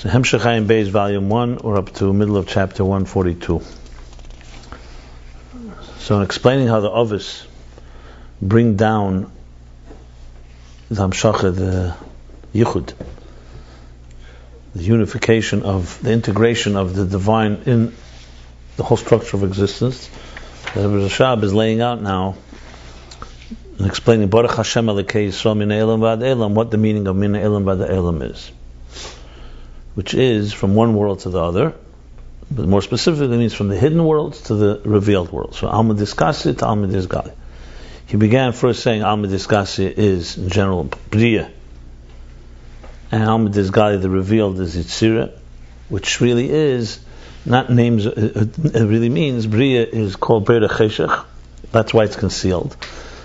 So Hemshech Ayin Beis, Volume 1, or up to middle of chapter 142. So in explaining how the Ovis bring down the Hamshacha, the Yichud, the unification of, the integration of the divine in the whole structure of existence, the Rashab is laying out now and explaining Baruch Hashem Elokei Yisrael Min Elam Vad Elam, what the meaning of Min Elam Vad Elam is, which is from one world to the other, but more specifically means from the hidden worlds to the revealed world. So Alma Diskasi to Alma Disgali. He began first saying Alma Diskasi is in general Bria, and Alma Disgali, the revealed, is Yitzira, which really is not names. It really means Bria is called Bria Cheshech. That's why it's concealed.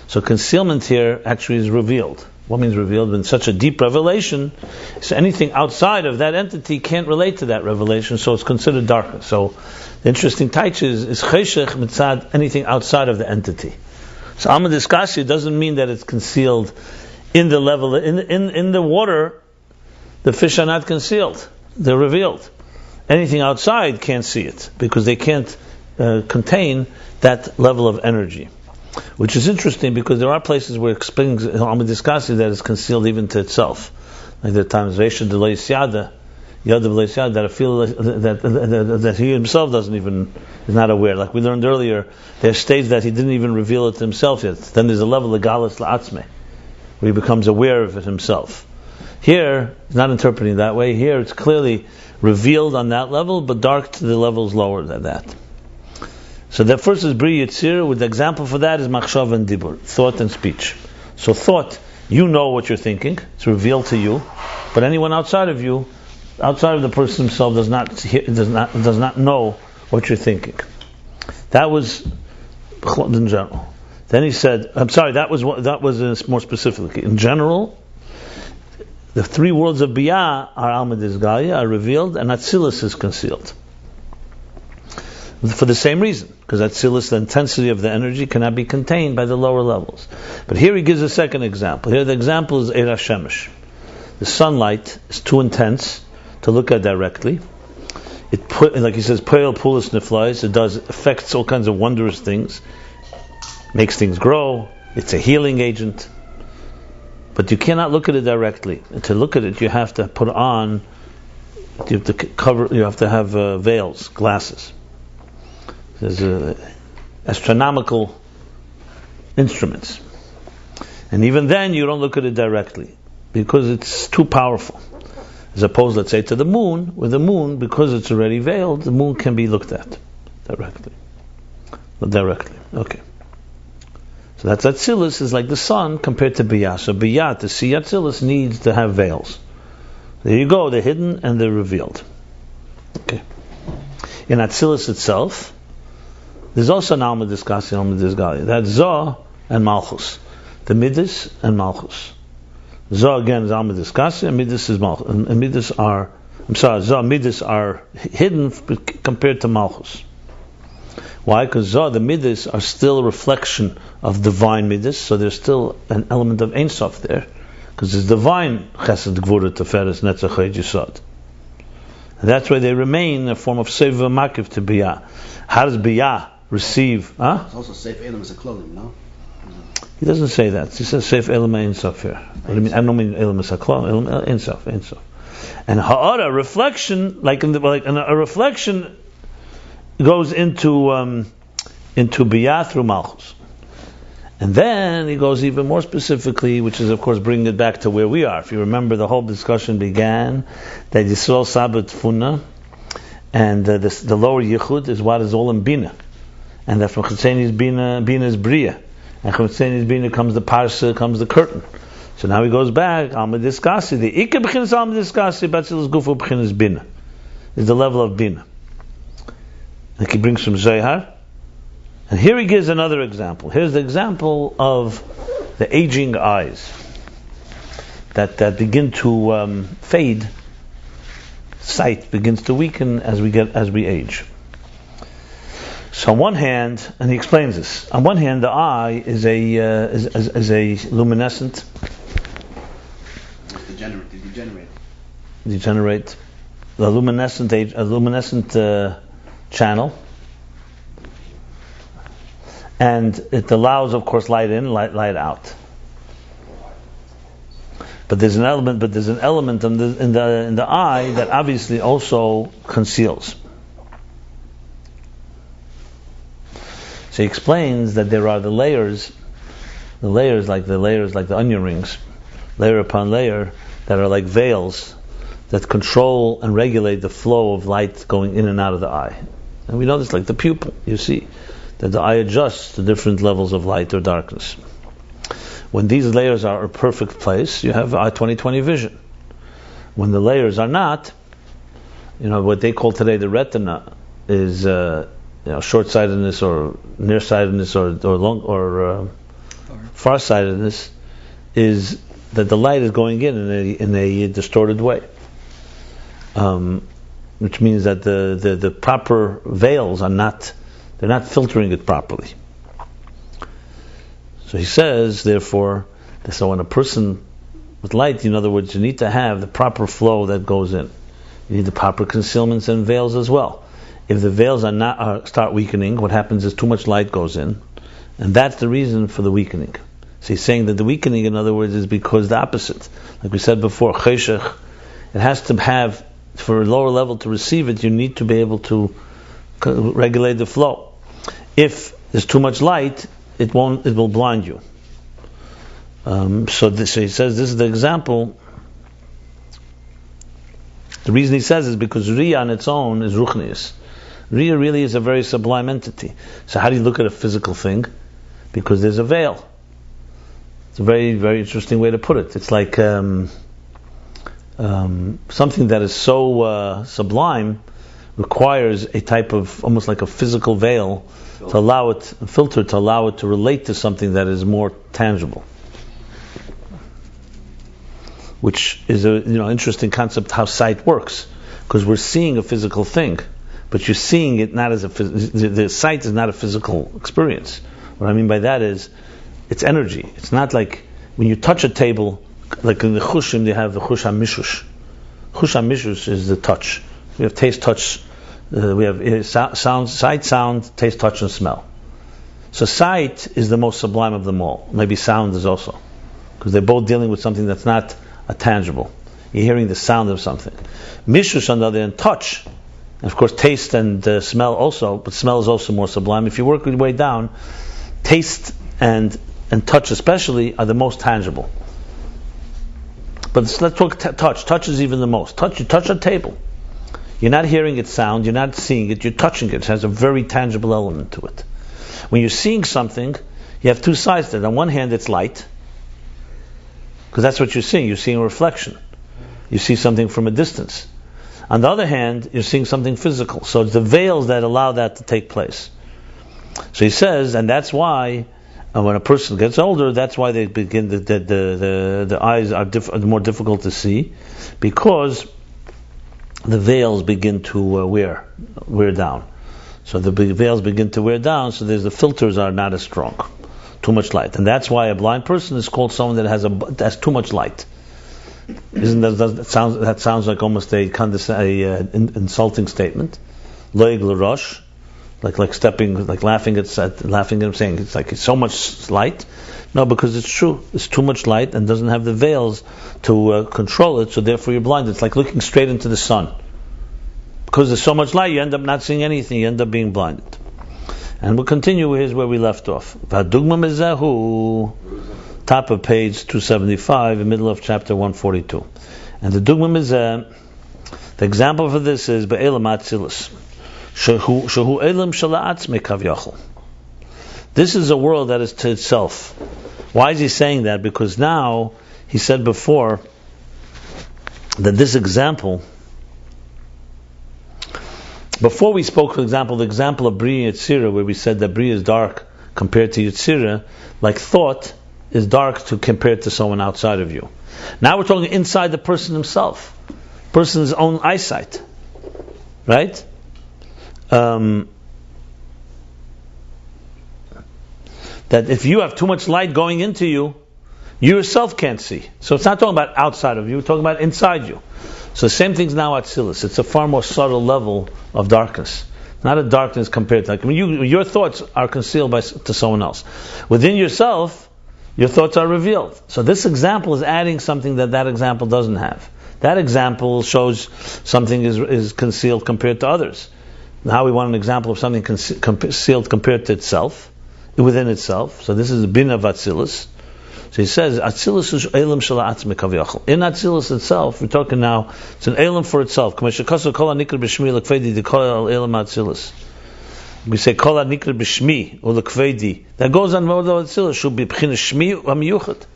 So concealment here actually is revealed. What means revealed? In such a deep revelation, so anything outside of that entity can't relate to that revelation, so it's considered darkness. So the interesting taich is cheshech mitzad anything outside of the entity. So Alma Diskasi doesn't mean that it's concealed in the level in the water. The fish are not concealed; they're revealed. Anything outside can't see it because they can't contain that level of energy. Which is interesting because there are places where it explains Alma Diskasi that is concealed even to itself. Like there are times Resha de Yada that I feel that he himself is not aware. Like we learned earlier, there are states that he didn't even reveal it to himself yet. Then there's a level of Galas La'atzme, where he becomes aware of it himself. Here, he's not interpreting that way. Here it's clearly revealed on that level, but dark to the levels lower than that. So the first is Bri Yitzir, with the example for that is Machshav and Dibur, thought and speech. So thought, you know what you're thinking, it's revealed to you, but anyone outside of you, outside of the person himself, does not know what you're thinking. That was in general. Then he said, that was more specifically. In general, the three worlds of Biyah are Alma Disgaya, are revealed, and Atzilus is concealed. For the same reason, because Atzilus, the intensity of the energy, cannot be contained by the lower levels. But here he gives a second example. Here the example is Eira Shemesh. The sunlight is too intense to look at directly. Like he says, Poel Pulis Niflais, it affects all kinds of wondrous things, makes things grow, it's a healing agent. But you cannot look at it directly. And to look at it, you have to put on, you have to have veils, glasses. There's astronomical instruments, and even then you don't look at it directly because it's too powerful. As opposed, let's say, to the moon, with the moon, because it's already veiled, the moon can be looked at directly. Okay. So that's Atzilus is like the sun compared to Biyah. So Biyah, to see Atzilus, needs to have veils. There you go, the hidden and the revealed. Okay. In Atzilus itself, there's also an Alma Diskasi, Alma Disgali. That's Zoh and Malchus. The Midas and Malchus. Zoh again is Alma Diskasi, and Midas is Malchus. And Midas are, Zoh and Midas are hidden compared to Malchus. Why? Because Zoh, the Midas, are still a reflection of divine Midas, so there's still an element of Ein Sof there. Because it's divine Chesed, Gvura, Teferes, Netzach, Yisod. And that's why they remain in a form of Seva Makiv to Biyah. How does Biyah receive? It's also Seif Elam as a clothing, no? He doesn't say that. He says Seif Elam Ein Sof here. I don't mean Elam as a clothing. Ein Sof. And Ha'ara, reflection, a reflection goes into Biyah through Malchus. And then he goes even more specifically, which is of course bringing it back to where we are. If you remember, the whole discussion began that Yisrael Sabat Funna, and the lower Yichud is what is all in Binah. And that from Chetzeni's Binah is Bria. And from Chetzeni's Binah comes the Parsha, comes the curtain. So now he goes back, Alma Diskasi, the Ike B'chinas Alma Diskasi, Batzilus Gufu B'chinas Binah, is the level of Binah. Like he brings from Zohar. And here he gives another example. Here's the example of the aging eyes that begin to fade. Sight begins to weaken as we age. So on one hand, and he explains this. On one hand, the eye is a luminescent. Degenerate. the luminescent channel, and it allows, of course, light in, light out. But there's an element in the eye that obviously also conceals. So he explains that there are the layers like the onion rings, layer upon layer, that are like veils that control and regulate the flow of light going in and out of the eye. And we know this like the pupil. You see that the eye adjusts to different levels of light or darkness. When these layers are a perfect place, you have eye 20/20 vision. When the layers are not, what they call today the retina is short-sightedness or nearsightedness or farsightedness, is that the light is going in a distorted way, which means that the proper veils they're not filtering it properly. So he says, therefore, so when a person with light, in other words, you need to have the proper flow that goes in. You need the proper concealments and veils as well. If the veils start weakening, what happens is too much light goes in, and that's the reason for the weakening. So he's saying that the weakening, in other words, is because the opposite. Like we said before, cheshech, it has to have, for a lower level to receive it, you need to be able to regulate the flow. If there's too much light, it will blind you. So he says this is the example. The reason he says is because Riyah on its own is Ruchnius. Riyah really is a very sublime entity. So how do you look at a physical thing? Because there's a veil. It's a very, very interesting way to put it. It's like something that is so sublime requires a type of, almost like a physical veil, to allow it, a filter to allow it to relate to something that is more tangible. Which is a interesting concept how sight works, because we're seeing a physical thing, but you're seeing it not as the sight is not a physical experience. What I mean by that is it's energy. It's not like when you touch a table, like in the chushim they have the chush ha-mishush. Chush ha-mishush is the touch. We have taste, touch. We have sound, sight, sound, taste, touch, and smell. So sight is the most sublime of them all. Maybe sound is also, because they're both dealing with something that's not a tangible. You're hearing the sound of something. Mishush, on the other hand, touch, and of course taste and smell also, but smell is also more sublime. If you work your way down, taste and touch especially are the most tangible. But let's talk touch. Touch is even the most. You touch a table. You're not hearing its sound, you're not seeing it, you're touching it. It has a very tangible element to it. When you're seeing something, you have two sides to it. On one hand, it's light, because that's what you're seeing. You're seeing a reflection. You see something from a distance. On the other hand, you're seeing something physical. So it's the veils that allow that to take place. So he says, and that's why when a person gets older, that's why they begin the eyes are more difficult to see, because the veils begin to wear down. So the veils begin to wear down, so the filters are not as strong. Too much light. And that's why a blind person is called someone that has too much light. That sounds like almost a insulting statement. Loig l'rosh, like stepping, like laughing at him, saying it's like it's so much light. No, because it's true. It's too much light and doesn't have the veils to control it, so therefore you're blind. It's like looking straight into the sun. Because there's so much light, you end up not seeing anything, you end up being blinded. And we'll continue, here's where we left off. V'adugma mezahu, top of page 275, in the middle of chapter 142. And the dugma mezeh, the example for this is be'elam atzilus. Shehu elam shala'atzme kavyachol. This is a world that is to itself. Why is he saying that? Because now, he said before, that this example, before we spoke, for example, the example of Bria and Yetzirah, where we said that Bria is dark compared to Yetzirah, like thought is dark compared to someone outside of you. Now we're talking inside the person himself, person's own eyesight, right? That if you have too much light going into you, you yourself can't see. So it's not talking about outside of you, it's talking about inside you. So the same thing's now Atzilus. It's a far more subtle level of darkness. Not a darkness compared to, like, your thoughts are concealed to someone else. Within yourself, your thoughts are revealed. So this example is adding something that example doesn't have. That example shows something is concealed compared to others. Now we want an example of something concealed compared to itself, within itself. So this is the Binah of Atzilus. So he says, Atzilus is Elam Shala Atzmi Kaviyachal. In Atzilus itself, we're talking now, it's an Elam for itself. We say Kol HaNikra B'Shmi or L'Kvedi. That goes on more than Atzilus. Should be B'china Shmi or Miyuchat.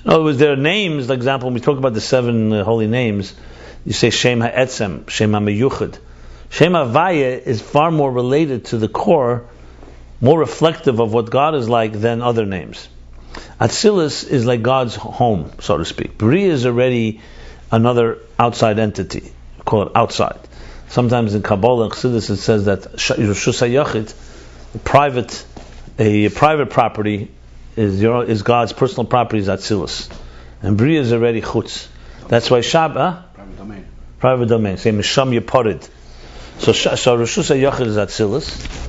In other words, there are names, for example, when we talk about the 7 holy names, you say Shem HaEtzem, Shem HaMiyuchat. Shem HaVaya is far more related to the core, more reflective of what God is like than other names. Atzilus is like God's home, so to speak. Bria is already another outside entity. We call it outside. Sometimes in Kabbalah and Chassidus it says that Reshus HaYachid, a private property, is God's personal property, is Atzilus. And Bria is already Chutz. That's why private domain. Say Misham Yeparid. So Reshus HaYachid is Atzilus.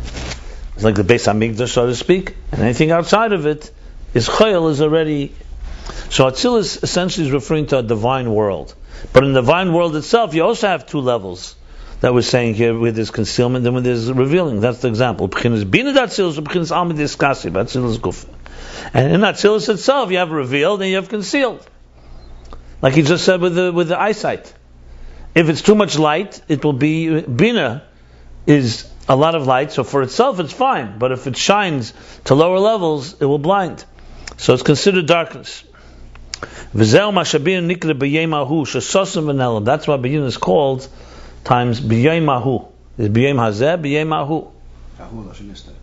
It's like the Beis Hamikdash, so to speak, and anything outside of it is Chayil, is already. So Atzilus essentially is referring to a divine world. But in the divine world itself, you also have 2 levels that we're saying here, with this concealment and with this revealing. That's the example. B'chinas Binah Atzilus, B'chinas Almid Iskasi, Atzilus Guf. And in Atzilus itself, you have revealed and you have concealed. Like he just said with the eyesight. If it's too much light, it will be Binah is a lot of light, so for itself it's fine, but if it shines to lower levels, it will blind. So it's considered darkness. That's why Binah is called times B'yayim Mahu. Is B'yayim Hazeh, B'yayim Mahu.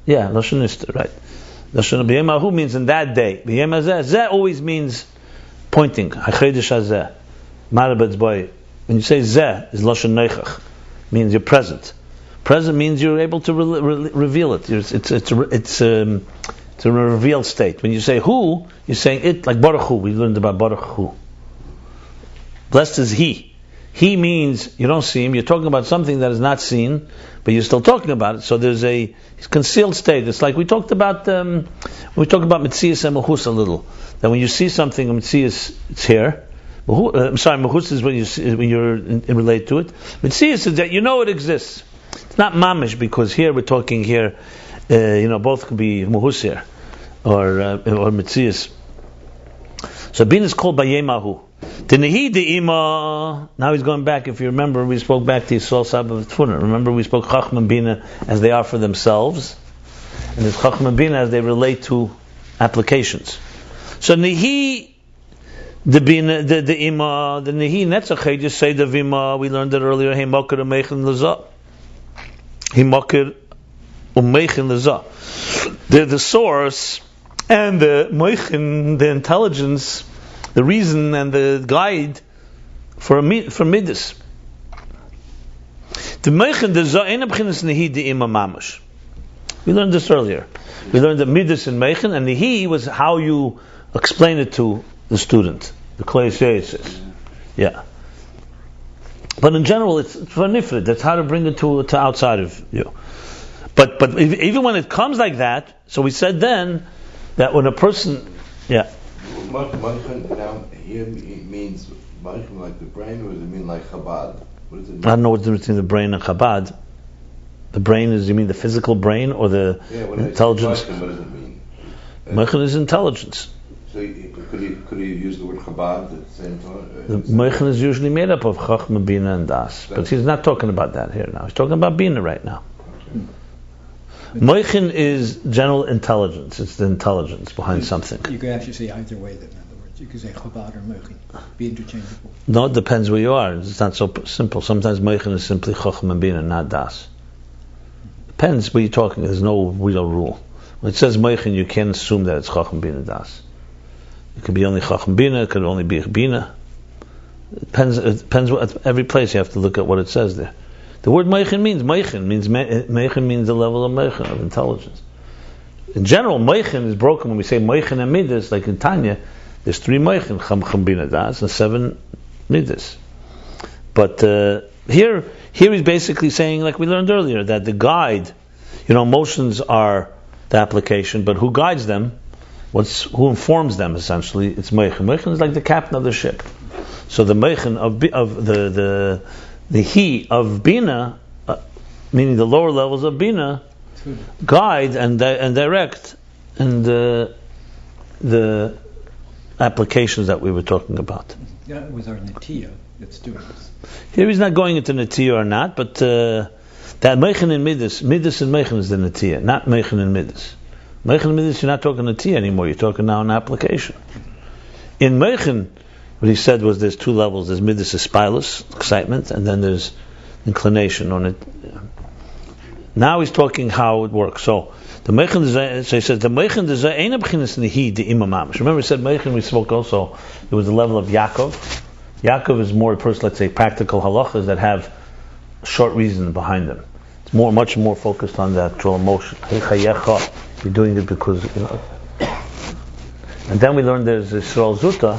Yeah, Lashon Nista, right. B'yayim Mahu means in that day. B'yayim Hazeh, Zeh always means pointing. HaChedesh Hazeh. Marabet's boy. When you say Zeh, is Lashon Neichach, means you're present. Present means you're able to reveal it. It's a revealed state. When you say who, you're saying it, like Baruch Hu. We learned about Baruch Hu. Blessed is He. He means you don't see Him. You're talking about something that is not seen, but you're still talking about it. So there's a concealed state. It's like we talked about Metzias and Mechus a little. That when you see something, Metzias, it's here. Mechus is when you're relate to it. Metzias is that you know it exists. It's not mamish, because here we're talking here, both could be muhus here, or mitzias. So Binah is called Bayemahu. Tenehi de'ima. Now he's going back. If you remember, we spoke back to Yisrael Sabbath Tfuna. Remember, we spoke Chacham and Binah as they are for themselves, and there's Chacham and Binah as they relate to applications. So Nehi the Binah, the Ima, the Nehi Netzach, just say the Vima. We learned it earlier. Hey Makir Umeichen Lazah. They're the source and the moichin, the intelligence, the reason and the guide for midas. The moichin, the za'ena b'chinas nehi de'ima mamash. We learned this earlier. We learned that midas and moichin, and nehi was how you explain it to the student. The klei. Yeah. But in general, it's for nifrid. That's how to bring it to outside of you. But even when it comes like that, so we said then that when a person, yeah. Moichin now here means moichin like the brain, or does it mean like Chabad? What does it mean? I don't know what's the difference between the brain and Chabad. The brain is, you mean the physical brain or the intelligence? Moichin, what does it mean? Moichin is intelligence. So could he use the word Chabad at the same time? The Moichin is usually made up of Chachma, Binah, and Das. But he's not talking about that here now. He's talking about Binah right now. Okay. Moichin is general intelligence. It's the intelligence behind something. You could actually say either way then, in other words. You could say Chabad or Moichin. Be interchangeable. No, it depends where you are. It's not so simple. Sometimes Moichin is simply Chachma, Binah, not Das. Depends where you're talking. There's no real rule. When it says Moichin, you can't assume that it's Chachma, Binah, Das. It could be only Chacham Binah, it could only be Binah. It depends what, every place you have to look at what it says there. The word Meichin means the level of Meichin, of intelligence. In general, Meichin is broken when we say Meichin and Midas, like in Tanya, there's 3 Meichin, Chacham Binah Das, and 7 Midas. But here he's basically saying, like we learned earlier, that the guide, emotions are the application, but who guides them, who informs them essentially, it's Meichen. Meichen is like the captain of the ship. So the Meichen of the he of Binah, meaning the lower levels of Binah, guide and direct and the applications that we were talking about. Yeah, it was our Natiya that's doing this. Here he's not going into Natiya or not, but that Meichen in Midas and Meichen is the Natiya, not Meichen in Midas. Meichen in Midas, you're not talking Natiya anymore, you're talking now an application. In Meichen, what he said was there's two levels. There's Midas Aspilus, excitement, and then there's inclination on it. Now he's talking how it works. So the Meichen, so he says the Meichen is ain't a b'chinas nehi de imam mamish. Remember, we said Meichen. We spoke also. There was the level of Yaakov. Yaakov is more first, let's say, practical halachas that have short reason behind them. It's much more focused on the actual emotion. You're doing it because And then we learned there's Yisrael Zuta,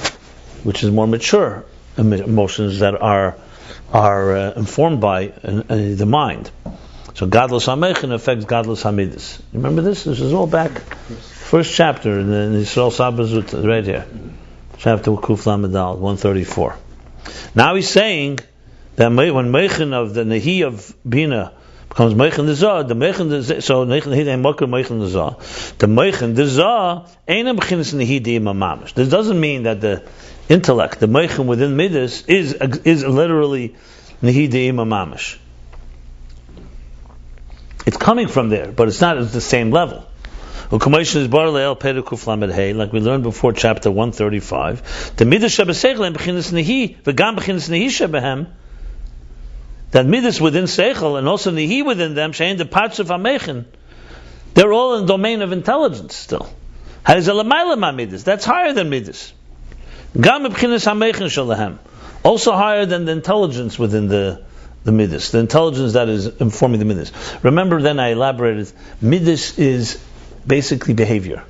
which is more mature emotions that are informed by the mind. So Gadlus HaMeichen affects Gadlus HaMidas. Remember this? This is all back. First chapter in the Yisrael Sabazut, right here. Chapter Kuf Lamedal, 134. Now he's saying that when Meichen of the Nehi of Binah becomes Meichen Dezah, the Meichen Dezah, so Meichen Dezah, the Meichen Dezah ain't a Bechinas Nehi De'ima Mamish. This doesn't mean that the intellect, the Meichen within Midas, is literally Nehi De'ima Mamish. It's coming from there, but it's not at the same level. Like we learned before, chapter 135, the midas shebeseichel b'chinas nehi v'gam b'chinas nehi shebehem, that midas within seichel and also nehi within them, shein the parts of hameichen, they're all in the domain of intelligence still. That's higher than midas. Gam b'chinas hameichen shalahem, also higher than the intelligence within the midas, the intelligence that is informing the midas. Remember, then I elaborated. Midas is basically behavior.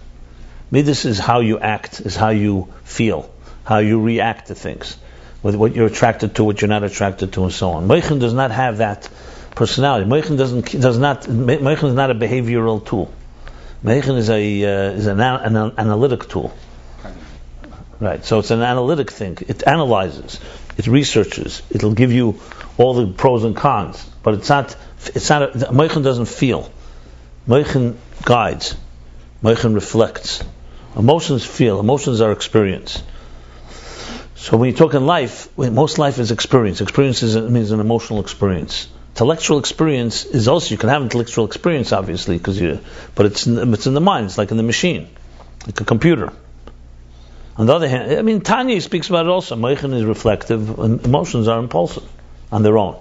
Midas is how you act, is how you feel, how you react to things, with what you're attracted to, what you're not attracted to, and so on. Meichen does not have that personality. Meichen is not a behavioral tool. Meichen is an analytic tool. Right. So it's an analytic thing. It analyzes, it researches, it'll give you all the pros and cons, but it's not. Meichen doesn't feel. Meichen guides. Meichen reflects. Emotions feel. Emotions are experience. So when you talk in life, most life is experience. Experience means an emotional experience. Intellectual experience is also, you can have intellectual experience, obviously, but it's in the mind. It's like in the machine, like a computer. On the other hand, Tanya speaks about it also. Meichen is reflective, and emotions are impulsive on their own.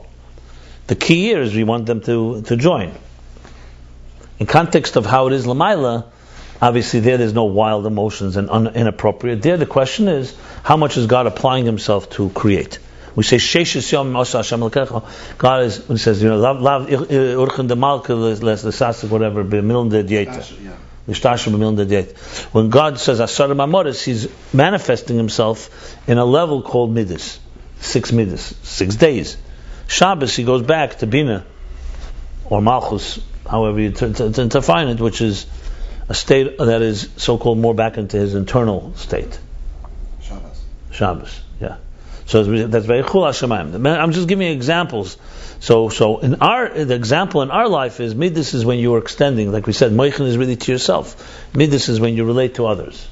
The key here is we want them to join. In context of how it is Lamaila, obviously there's no wild emotions and inappropriate. There the question is, how much is God applying himself to create? We say, Sheishis Yom Osa Hashem L'kecha. God is, when he says, Lav Urchen de Malke Les Lesasik, whatever, B'miln de Dieta. When God says Asar Mamoris, he's manifesting himself in a level called Midas. 6 Midas, 6 days. Shabbos, he goes back to Binah, or Malchus, however you define it, which is a state that is so-called more back into his internal state. Shabbos, yeah. So that's very chul hashemayim. I'm just giving you examples. So the example in our life is midas is when you are extending, like we said, meichen is really to yourself. Midas is when you relate to others,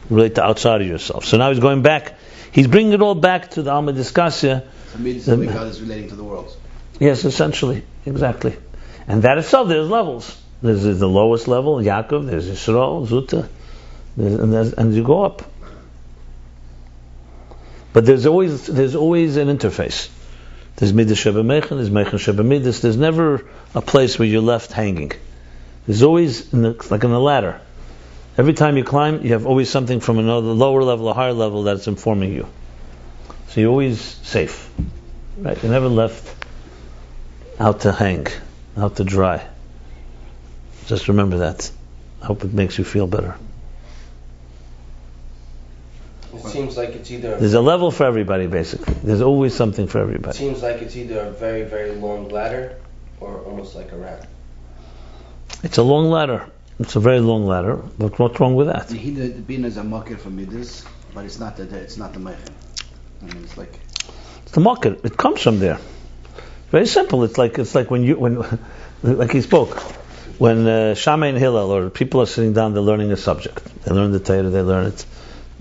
relate to outside of yourself. So now he's going back. He's bringing it all back to the Alma Discussia. So midas is the way God is relating to the world. Yes, essentially, exactly. And that itself, there's levels. There's the lowest level, Yaakov. There's Yisrael, Zuta, and you go up. But there's always an interface. There's Midas Sheba Meichen, there's Meichen Sheba Midas. There's never a place where you're left hanging. There's always, like in a ladder. Every time you climb, you have always something from another lower level, a higher level that's informing you. So you're always safe. Right? You're never left out to hang, out to dry. Just remember that. I hope it makes you feel better. seems like it's either... There's a level for everybody, basically. There's always something for everybody. It seems like it's either a very, very long ladder or almost like a ramp. It's a long ladder. It's a very long ladder. But what's wrong with that? The Binah is a market for Midas, but it's not the Meichen. I mean, it's like... It's the market. It comes from there. Very simple. It's like when like he spoke. When Shammai and Hillel, or people are sitting down, they're learning a subject. They learn the Torah, they learn it.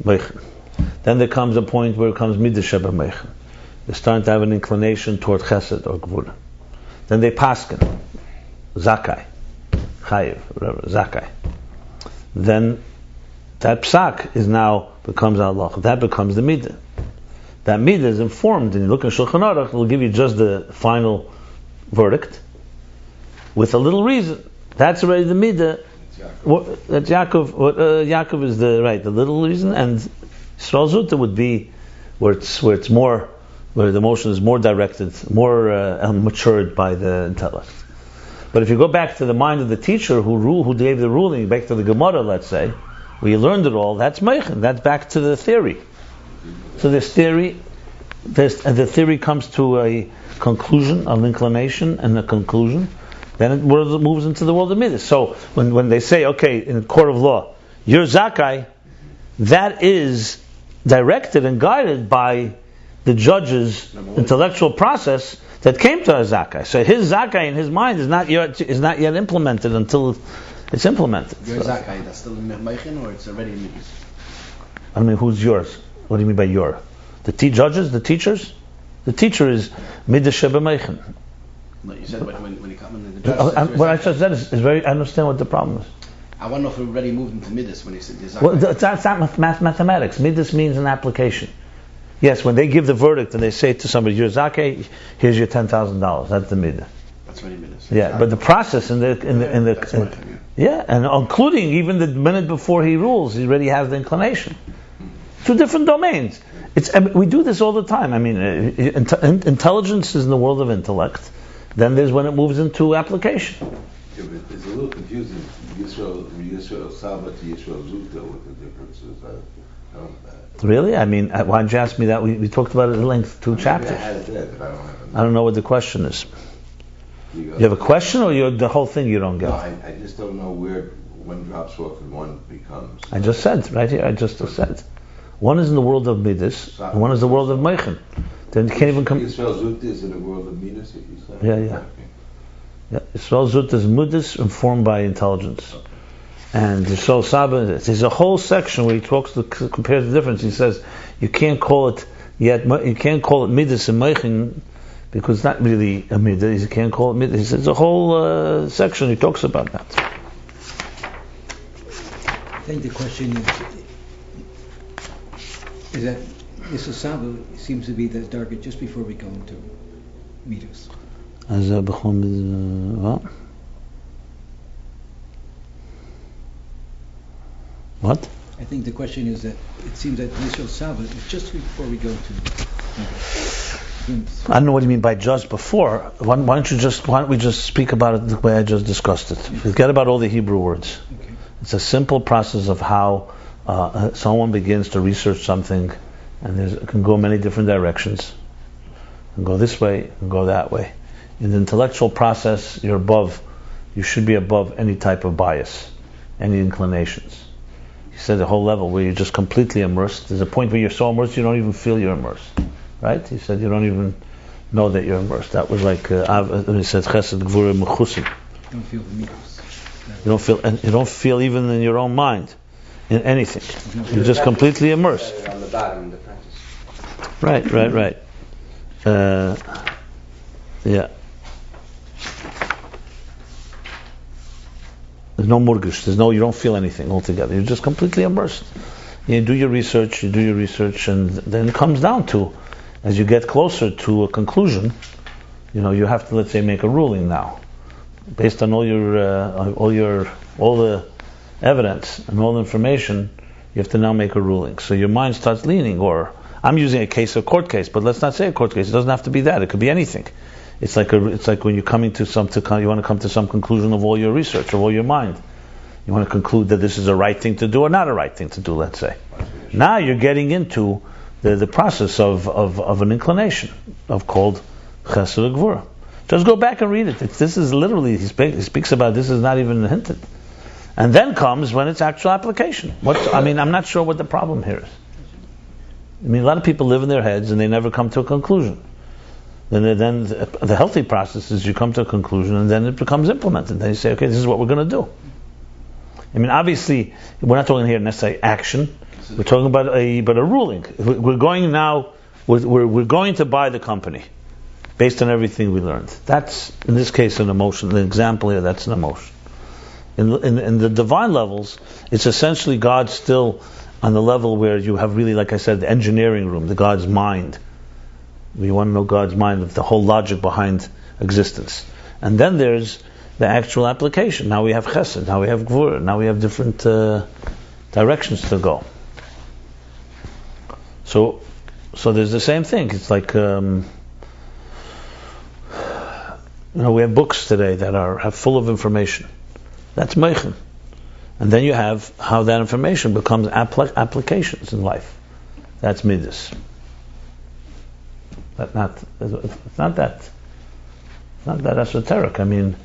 Meichen. Then there comes a point where it comes Midas Sheba Meichen. They're starting to have an inclination toward Chesed or Gvura. Then they paskin. Zakai. Chayiv, whatever, Zakai. Then that psak becomes Allah. That becomes the Midah. That Midah is informed, and you look at Shulchan Aruch, it'll give you just the final verdict with a little reason. That's already the Midah. That's Yaakov. Yaakov is the little reason, and Yisrael Zuta would be where it's more, where the emotion is more directed, more matured by the intellect. But if you go back to the mind of the teacher who gave the ruling, back to the Gemara, let's say, where you learned it all, that's Meichen. That's back to the theory. So this theory, the theory comes to a conclusion, an inclination, and a conclusion. Then it moves into the world of Midas. So when they say, okay, in the court of law, you're Zakai, that is directed and guided by the judge's intellectual process that came to a Zakai. So his Zakai in his mind is not yet implemented until it's implemented. Your Zakai, that's still in Meichen, or it's already in Midas? I mean, who's yours? What do you mean by your? The judges, the teachers? The teacher is Midas Sheba Meichen. No, you said when he comes in the judge. What I just said is very. I understand what the problem is. I want to know if we already moved into Midas when he said Zakai. Well, that's not mathematics. Midas means an application. Yes, when they give the verdict and they say to somebody, "You're Zakeh, here's your $10,000." That's the midah. That's really Midas. Yeah, but the process and including even the minute before he rules, he already has the inclination. Two different domains. We do this all the time. I mean, intelligence is in the world of intellect. Then there's when it moves into application. Yeah, but it's a little confusing. Yisrael Saba to Yisrael Zuta, what the difference is. Really? I mean, why didn't you ask me that? We talked about it at length, 2 chapters. I don't know what the question is. You have a question, or the whole thing you don't get? No, I just don't know where one drops off and one becomes. I just said, right here, said. One is in the world of Midas, and one is the world of Meichen. Then you can't even come... Yisrael Zut is in the world of Midas, if you say? Yeah. Yisrael Zut is Midas informed by intelligence. And Yisrael Saba, there's a whole section where he compares the difference. He says, you can't call it Midas and Meichen, because it's not really a Midas. You can't call it Midas. He says a whole section he talks about that. I think the question is that Yisrael Saba seems to be the target just before we go into Midas. What? I think the question is that it seems that Yisrael Saba is just before we go to Midas. I don't know what you mean by just before. Why don't we just speak about it the way I just discussed it? Forget about all the Hebrew words. Okay. It's a simple process of how someone begins to research something, and it can go many different directions. It can go this way, it can go that way. In the intellectual process, you should be above any type of bias, any inclinations. He said the whole level where you're just completely immersed. There's a point where you're so immersed you don't even feel you're immersed. Right? He said you don't even know that you're immersed. That was like when he said Chesed Gvura Mechusim. Don't feel the Midas. You don't feel even in your own mind in anything. You're just completely immersed. On the bottom, the practice. Right. Yeah. There's no murgish. You don't feel anything altogether. You're just completely immersed. You do your research, and then it comes down to, as you get closer to a conclusion, you have to, let's say, make a ruling now, based on all the evidence and all the information. You have to now make a ruling. So your mind starts leaning, or I'm using a court case, but let's not say a court case. It doesn't have to be that. It could be anything. It's like when you're coming to you want to come to some conclusion of all your research, of all your mind. You want to conclude that this is a right thing to do or not a right thing to do, let's say. Now you're getting into the process of an inclination, of called chesed gvura. Just go back and read it. This is literally, he speaks about this is not even hinted. And then comes when it's actual application. I'm not sure what the problem here is. I mean, a lot of people live in their heads and they never come to a conclusion. Then the healthy process is you come to a conclusion and then it becomes implemented. Then you say, okay, this is what we're going to do. I mean, obviously, we're not talking here necessarily action. We're talking about a ruling. We're going now. We're going to buy the company based on everything we learned. That's in this case an emotion. The example here, that's an emotion. In the divine levels, it's essentially God still on the level where you have really, like I said, the engineering room, the God's mind. We want to know God's mind, the whole logic behind existence. And then there's the actual application. Now we have chesed, now we have gvura, now we have different directions to go. So there's the same thing. It's like we have books today that have full of information. That's meichen. And then you have how that information becomes applications in life. That's midas. It's not that esoteric. I mean,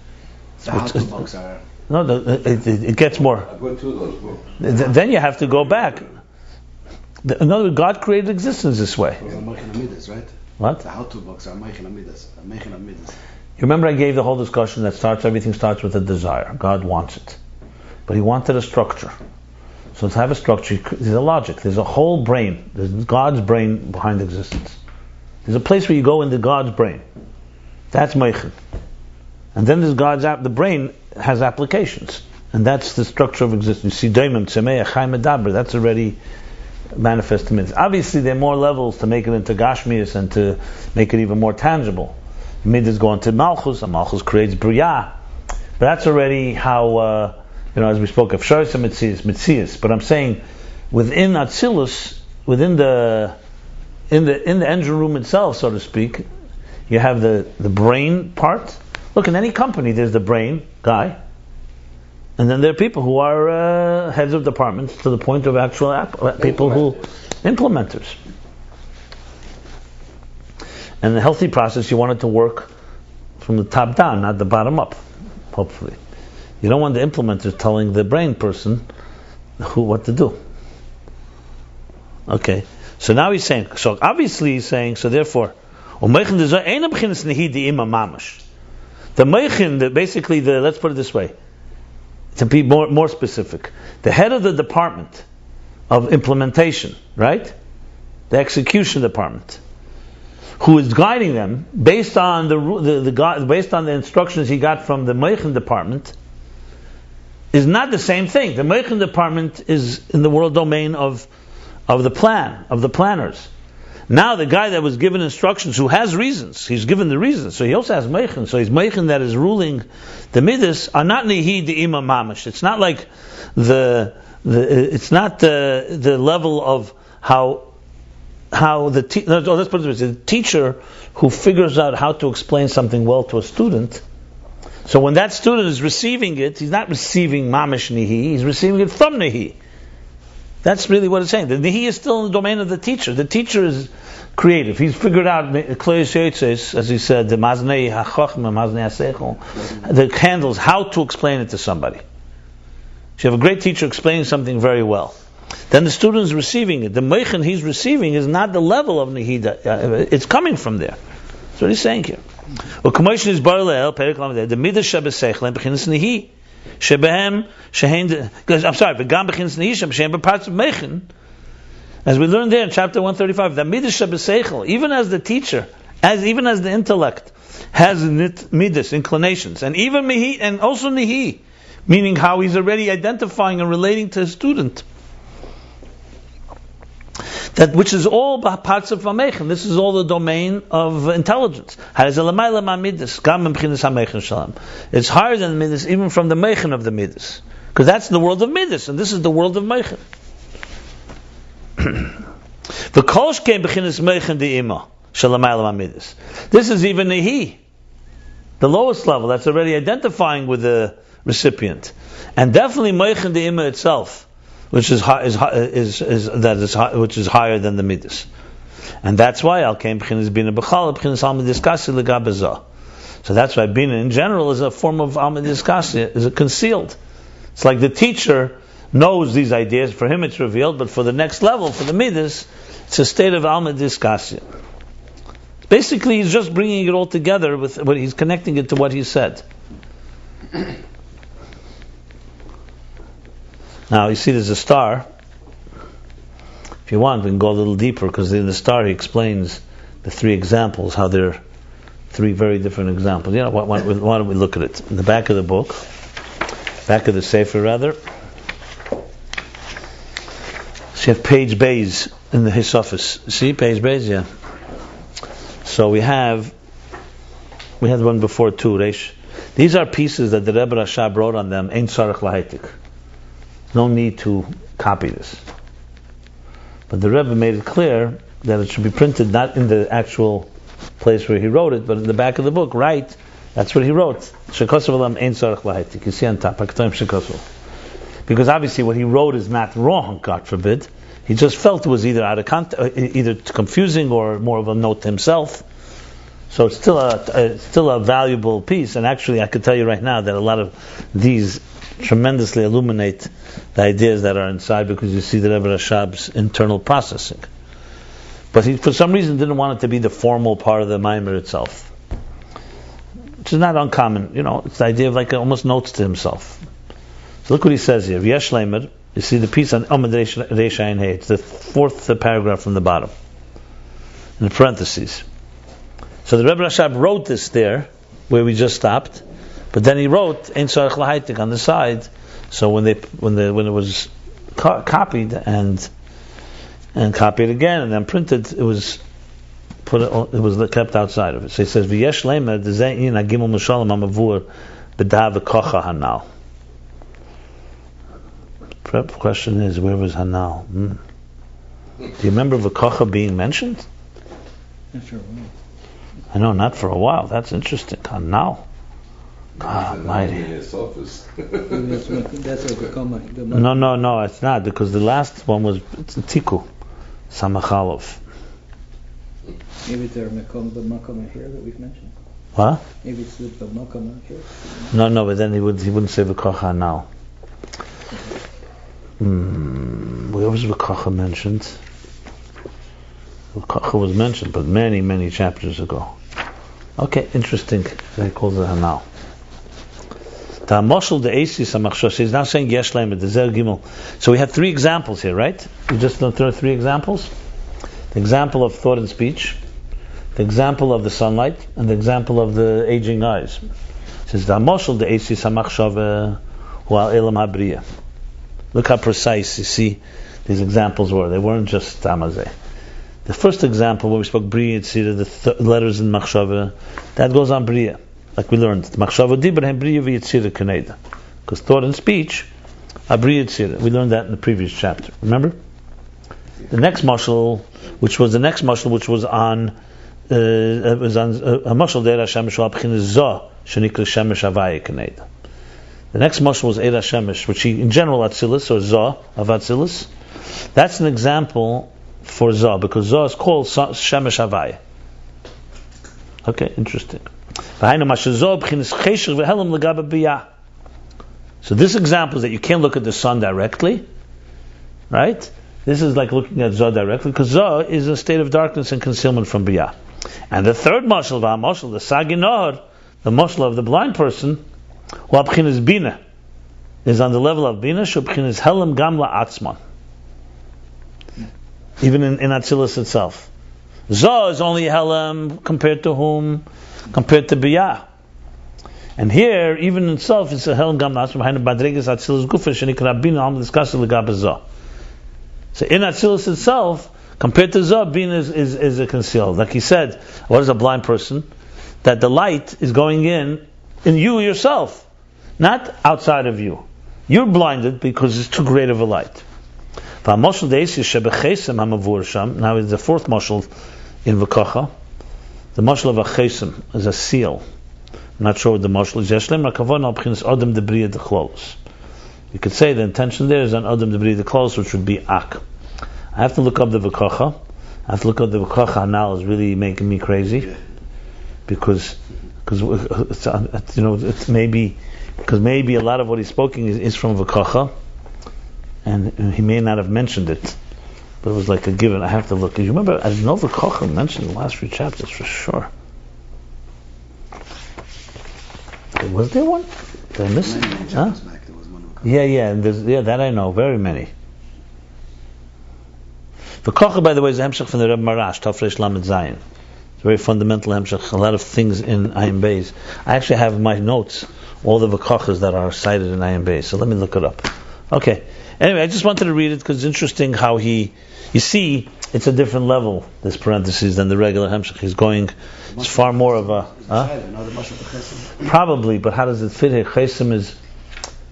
The how-to books are. No, it gets more. I've got two of those books. Then you have to go back. In other words, God created existence this way. Those are Meichen Amidas, right? What? The how-to books are Meichen Amidas. You remember I gave the whole discussion that everything starts with a desire. God wants it. But He wanted a structure. So to have a structure, there's a logic. There's a whole brain. There's God's brain behind existence. There's a place where you go into God's brain. That's Meichen. And then there's the brain has applications. And that's the structure of existence. You see Daimim, Tzemeach, Chaim, Medaber, that's already manifest to midas. Obviously there are more levels to make it into Gashmias and to make it even more tangible. Midas go into Malchus, and Malchus creates Briyah. But that's already how, as we spoke of Shores and Mitzias. But I'm saying, within Atzilus, within the engine room itself, so to speak, you have the brain part. Look, in any company, there's the brain guy, and then there are people who are heads of departments to the point of actual people who implementers. And the healthy process, you want it to work from the top down, not the bottom up. Hopefully, you don't want the implementers telling the brain person what to do. Okay, so now he's saying. So obviously he's saying. So therefore, the meichen, basically let's put it this way, to be more specific, the head of the department of implementation, right? The execution department, who is guiding them based on based on the instructions he got from the meichen department, is not the same thing. The meichen department is in the world domain of the planners. Now the guy that was given instructions, who has reasons, he's given the reasons, so he also has meichen. So his meichen that is ruling the midas are not nihi de ima mamash. It's not like it's not the level of how let's put it this way, the teacher who figures out how to explain something well to a student. So when that student is receiving it, he's not receiving mamash nihi, he's receiving it from nihi. That's really what it's saying. The nihi is still in the domain of the teacher. The teacher is creative. He's figured out, as he said, the maznei hachachma, maznei hasechel, the handles, how to explain it to somebody. So you have a great teacher explaining something very well. Then the student is receiving it. The meichen he's receiving is not the level of nihida. It's coming from there. That's what he's saying here. The midah shebesechel bechinas nihi. Shebehem shehein. I'm sorry, v'gam bechinas nihisham shehein b'parts of meichen. As we learned there in chapter 135, that midas shebeseichel, even as the teacher, even as the intellect, has midas inclinations, and even mihi, and also nihi, meaning how he's already identifying and relating to his student. That which is all parts of Hameichen. This is all the domain of intelligence. It's higher than the midas, even from the Meichen of the midas, because that's the world of midas, and this is the world of Meichen. The Kolsh came bechinas Meichen de Ima shalamayla midas. This is even Nehi, the lowest level that's already identifying with the recipient, and definitely Meichen de Ima itself which is higher than the midas, and that's why al kein b'chinas bina b'chal b'chinas alma diskasi legabe zah. So that's why bina in general is a form of alma diskasi, is concealed. It's like the teacher knows these ideas. For him, it's revealed, but for the next level, for the midas, it's a state of alma diskasi. Basically, he's just bringing it all together with what he's connecting it to what he said. Now, you see there's a star. If you want, we can go a little deeper, because in the star he explains the three examples, how they're three very different examples. You know, why don't we look at it? In the back of the book, back of the Sefer rather, so you have page Beis in the his office. See, page Beis, yeah. So we had one before too, Reish. These are pieces that the Rebbe Rashab wrote on them, Ein Tzarech Lahaitik. No need to copy this. But the Rebbe made it clear that it should be printed not in the actual place where he wrote it, but in the back of the book, right? That's what he wrote. Shekosov Elam Ein Tzarech Lahaitik. You see on top, Hakatoim Shekosov. Because obviously what he wrote is not wrong, God forbid. He just felt it was either out of either confusing or more of a note to himself. So it's still a valuable piece. And actually, I could tell you right now that a lot of these tremendously illuminate the ideas that are inside, because you see the Rebbe Rashab's internal processing. But he, for some reason, didn't want it to be the formal part of the Maimer itself, which is not uncommon. You know, it's the idea of like almost notes to himself. So look what he says here. V'yesh leimer. You see the piece on Amud Reish Ayin Hey. It's the fourth paragraph from the bottom, in the parentheses. So the Rebbe Rashab wrote this there, where we just stopped, but then he wrote Ein Tzarech Lahaitik on the side. So when it was copied and copied again and then printed, it was kept outside of it. So he says V'yesh leimer dezein agimul mishalom amavur b'dav v'kocha hanal. The question is, where was Hanal? Do you remember V'kocha being mentioned? Not for a while. I know, not for a while. That's interesting. Hanal. God Almighty. That's what the No, it's not, because the last one was Tiku Samachalov. Maybe they're the Makom here that we've mentioned. What? Maybe it's the Makom here. No, but then he wouldn't say V'kocha Hanal. Where was V'kocha mentioned? V'kocha was mentioned, but many, many chapters ago. Okay, interesting. He calls it Hanal. He's now saying Yesh Leimer, the Zer Gimel. So we have three examples here, right? We just learned three examples. The example of thought and speech, the example of the sunlight, and the example of the aging eyes. It says Moshel the Eisi Samachshava Hual Elam Habriya. Look how precise you see these examples were. They weren't just Tamazeh. The first example where we spoke Briya Yitzira, the letters in Machshava, that goes on Briya, like we learned. Machshava Dibra Hem Briya V'Yitzira Kaneda. Because thought and speech are Briya Yitzira. We learned that in the previous chapter. Remember? The next mashal, which was on a mashal Deir Hashem Shal B'chinas Zoh Shenikra Shemesh Havaya Kaneda. The next mashal was Eir HaShemesh, which in general Atzilus or Zoh of Atzilus. That's an example for Zoh, because Zoh is called Shemesh Havaya. Okay, interesting. So this example is that you can't look at the sun directly, right? This is like looking at Zoh directly, because Zoh is a state of darkness and concealment from Biyah. And the third mashal, the Sagi Nohar, the mashal of the blind person, Wabchinas Binah, is on the level of Binah, Shubchinas Helam Gamla Atzman. Even in Atzilus itself. Zoh is only Helam compared to whom? Compared to Biyah. And here, even in itself, it's a Helam Gamla Atzman, behind the Badregas Atzilus Gufa, Shenikra Binah, Am Discussed Legab Zoh. So in Atzilus itself, compared to Zoh, Binah is a concealed. Like he said, what is a blind person? That the light is going in you yourself, not outside of you. You're blinded because it's too great of a light. Now is the fourth mashal in V'kocha. The mashal of a chesim is a seal. I'm not sure what the mashal is. You could say the intention there is on Adam to breathe the close, which would be Ak. I have to look up the V'kocha. Now is really making me crazy, because it's maybe a lot of what he's speaking is from V'kocha, and he may not have mentioned it, but it was like a given. I have to look. You remember, I know V'kocha mentioned in the last few chapters for sure. Was there one? Did I miss it? Huh? Yeah, and that I know, very many. V'kocha, by the way, is a hemshech from the Rebbe Marash, Tafresh Lamed Zayin. It's a very fundamental hemshech. A lot of things in Ayin Beis. I actually have in my notes all the v'kochas that are cited in Ayin Beis. So let me look it up. Okay. Anyway, I just wanted to read it because it's interesting how you see, it's a different level, this parenthesis, than the regular hemshech. He's going, it's far more of a... Probably, but how does it fit here? Chesim is,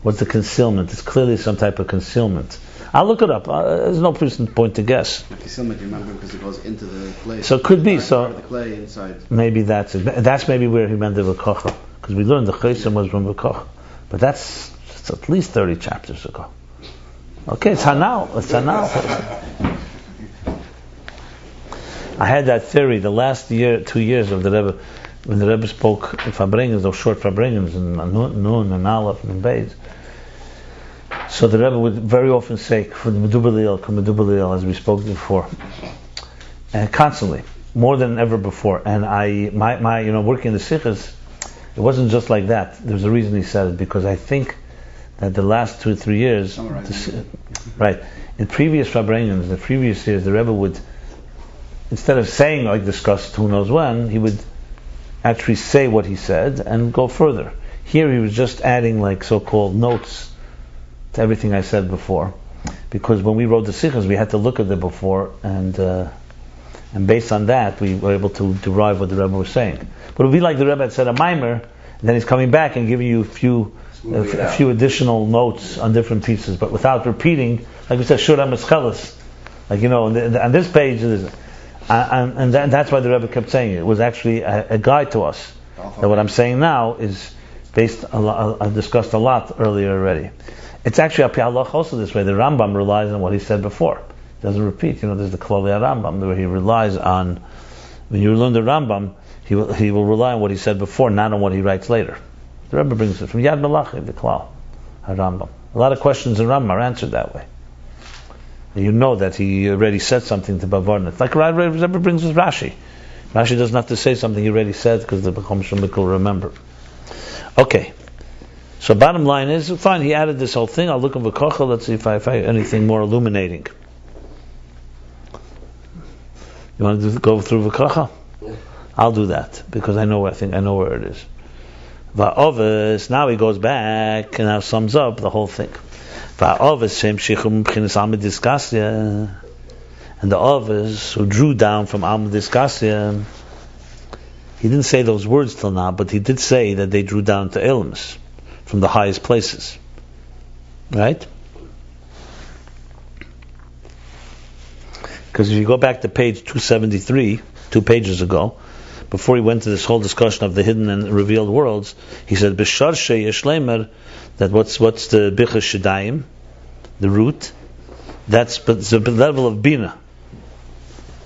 what's the concealment? It's clearly some type of concealment. I'll look it up. There's no point to guess. Concealment, you remember, because it goes into the clay. So it could be. So the clay inside. Maybe that's it. That's maybe where he meant the v'kocha, because we learned the chesim was from v'kocha, but that's at least 30 chapters ago. Okay, it's Hanal. I had that theory the last 2 years of the Rebbe, when the Rebbe spoke in Farbrengens, those short Farbrengens, in Nun and Aleph and Beis. So the Rebbe would very often say, for the Medubelil, as we spoke before, constantly, more than ever before. And my working in the Sikhs, it wasn't just like that. There's a reason he said it, because I think that the last 2 or 3 years, right, in previous Farbrengens, the previous years, the Rebbe would, instead of saying like discussed who knows when, he would actually say what he said and go further. Here he was just adding like so-called notes to everything I said before, because when we wrote the Sikhs, we had to look at the before, and based on that, we were able to derive what the Rebbe was saying. But it would be like the Rebbe had said a mimer, and then he's coming back and giving you a few additional notes on different pieces, but without repeating, like we said, Shura Mescheles, like on this page, and that's why the Rebbe kept saying it. It was actually a guide to us. That what I'm saying now is based I discussed a lot earlier already. It's actually a Pi'alach also this way. The Rambam relies on what he said before. He doesn't repeat. There's the Klali Rambam where he relies on, when you learn the Rambam, he will rely on what he said before, not on what he writes later. The Rebbe brings it from Yad Malachi, the Klal Rambam. A lot of questions in Rambam are answered that way. You know that he already said something to Bavarnit. Like Rebbe brings with Rashi. Rashi doesn't have to say something he already said because the Bechom Shemik will remember. Okay. So bottom line is, fine, he added this whole thing. I'll look at v'kocha, let's see if I have anything more illuminating. You want to go through v'kocha? Yeah. I'll do that, because I think I know where it is. Va'ovis, now he goes back and now sums up the whole thing. Va'ovis, shem shichum b'chinas alma diskasya. And the ovis who drew down from alma diskasya, he didn't say those words till now, but he did say that they drew down to ilms, from the highest places. Right? Because if you go back to page 273, 2 pages ago, before he went to this whole discussion of the hidden and revealed worlds, he said, B'shar she'yeshlemer, that what's the Bicha Shedayim, the root, that's the level of Binah.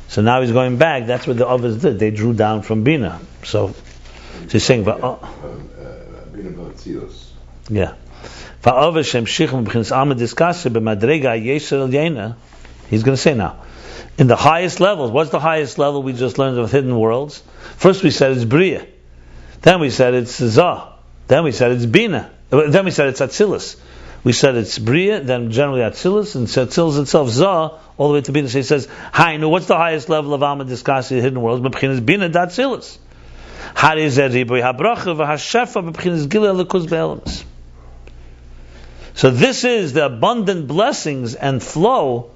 So now he's going back, that's what the others did, they drew down from Binah. So he's saying, yeah. He's going to say now, in the highest levels, what's the highest level we just learned of hidden worlds? First we said it's Bria. Then we said it's Zah. Then we said it's Binah. Then we said it's Atzilus. We said it's Bria, then generally Atzilus, and Atzilus itself, Zah, all the way to Binah. So he says, hi, no, what's the highest level of Alma Diskasi, the hidden worlds? B'chinas Binah, Atzilus. So this is the abundant blessings and flow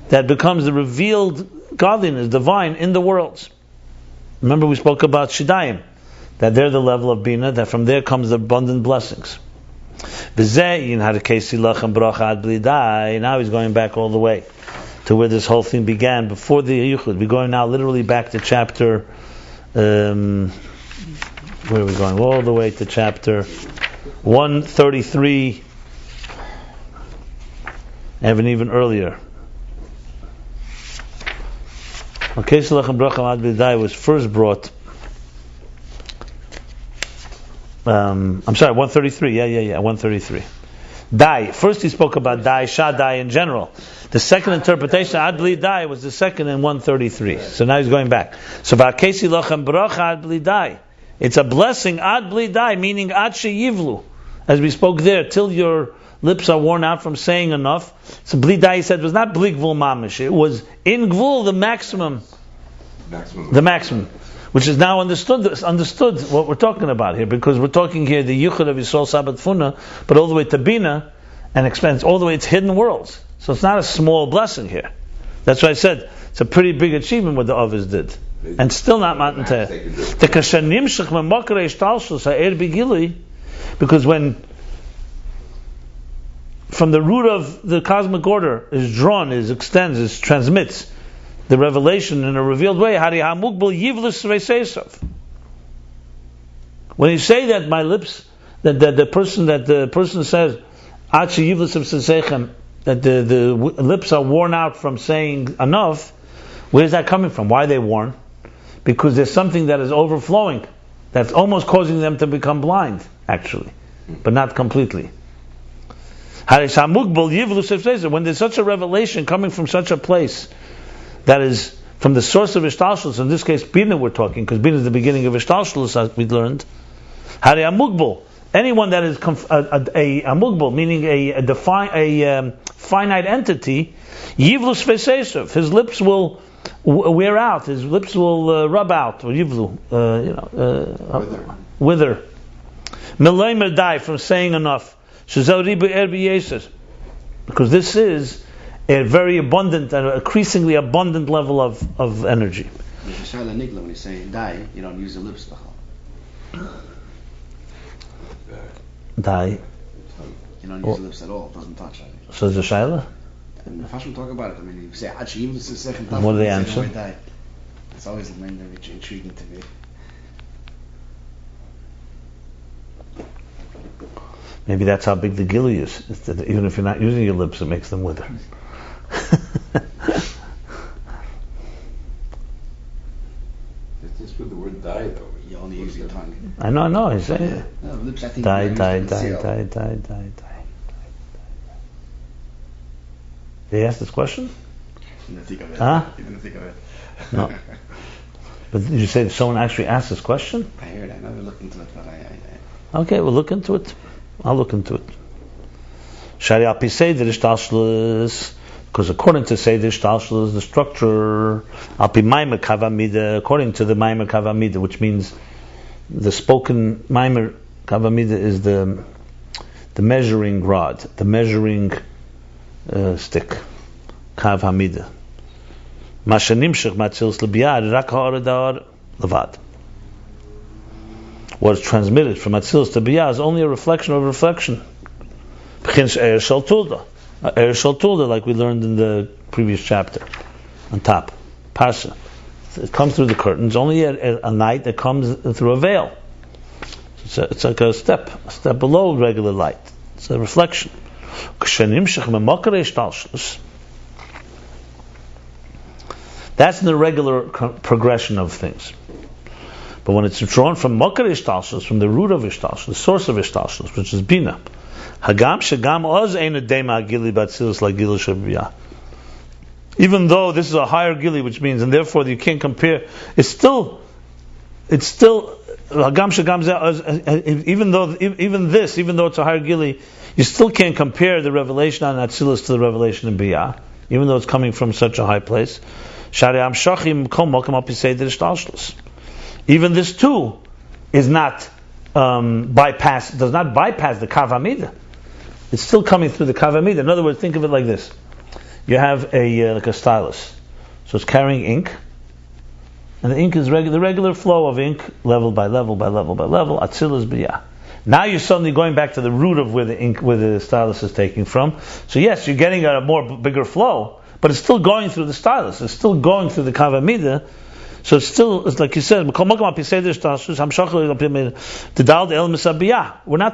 that becomes the revealed godliness, divine, in the worlds. Remember we spoke about Shidayim, that they're the level of Binah, that from there comes the abundant blessings. Now he's going back all the way to where this whole thing began, before the Yichud. We're going now literally back to chapter... where are we going? All the way to chapter 133 and even earlier. Okay, Lechem Bracha Ad B'Dai was first brought. I'm sorry, 133. Yeah, 133. Dai. First he spoke about Dai, Shaddai in general. The second interpretation, Ad Bli Dai, was the second in 133. So now he's going back. So Ba'akesi Lachem Bracha Ad Bli Dai. It's a blessing, Ad Bli Dai, meaning Ad Sheyivlu. As we spoke there, till your lips are worn out from saying enough. So Bli Dai, he said, was not Bli Gvul Mamish. It was in Gvul, the maximum. The maximum. Which is now understood what we're talking about here, because we're talking here the Yuchad of Yisrael Sabbat Funa, but all the way to Binah, and expands all the way to hidden worlds. So it's not a small blessing here. That's why I said it's a pretty big achievement what the others did, and still not Matan Teh. Because when from the root of the cosmic order is drawn, is extends, is transmits the revelation in a revealed way. When you say that my lips, that the person says, that the lips are worn out from saying enough, where's that coming from? Why are they worn? Because there's something that is overflowing, that's almost causing them to become blind, actually, but not completely. When there's such a revelation coming from such a place, that is from the source of Ishtalshlus, in this case Binah we're talking, because Binah is the beginning of Ishtalshlus, as we learned. Hari Amugbal, anyone that is a Amugbal, meaning a finite entity, Yivlus Vesesav, his lips will wear out, his lips will rub out, or Yivlu, wither. Milaymer die from saying enough. Because this is a very abundant and increasingly abundant level of energy. When you say die, you don't use the lips. Die. You don't use the lips at all. It doesn't touch it. So is the Shaila? And the Fashim talk about it. I mean, you say Achim, this is the second time. And what do they answer? It's always very intriguing to me. Maybe that's how big the gili is. Even if you're not using your lips, it makes them wither. It's just with the word die, though. You only use your tongue. I know. He's saying No, lips, I think die. Did he ask this question? Didn't think of it. Huh? Didn't think of it. No. But did you say that someone actually asked this question? I heard. I never looked into it, but Okay, we'll look into it. I'll look into it. Shari al pi seder ishtalshlus, because according to seder ishtalshlus, the structure al pi maimer kavamida, according to the maimer kavamida, which means the spoken maimer kavamida is the measuring rod, the measuring stick, kavamida. Mashanimshach matzils lebiyad rak ha'or levad. What is transmitted from Atzilus to Biyah is only a reflection of reflection. Eir shel tulda, like we learned in the previous chapter, on top. Parsha. It comes through the curtains, only a night that comes through a veil. It's like a step below regular light. It's a reflection. That's in the regular progression of things. But when it's drawn from Makar Ishtalshlus, from the root of Ishtalshlus, the source of Ishtalshlus, which is Binah, Hagam Shagam Oz Eina Dema Gili Batzilus La Gili Shabiyah. Even though this is a higher Gili, which means, and therefore you can't compare, it's still Hagam Shagam even though it's a higher Gili, you still can't compare the revelation on Atzilus to the revelation in Biyah, even though it's coming from such a high place. Shari'am Shachim Kol Mokem Al Pi Seder Ishtalshlus. Even this too is not does not bypass the Kav Hamida. It's still coming through the Kav Hamida. In other words, think of it like this: you have like a stylus, so it's carrying ink, and the ink is the regular flow of ink, level by level by level by level. Atzilus Biyah. Now you're suddenly going back to the root of where the stylus is taking from. So yes, you're getting a bigger flow, but it's still going through the stylus. It's still going through the Kav Hamida. So it's still, it's like you said, we're not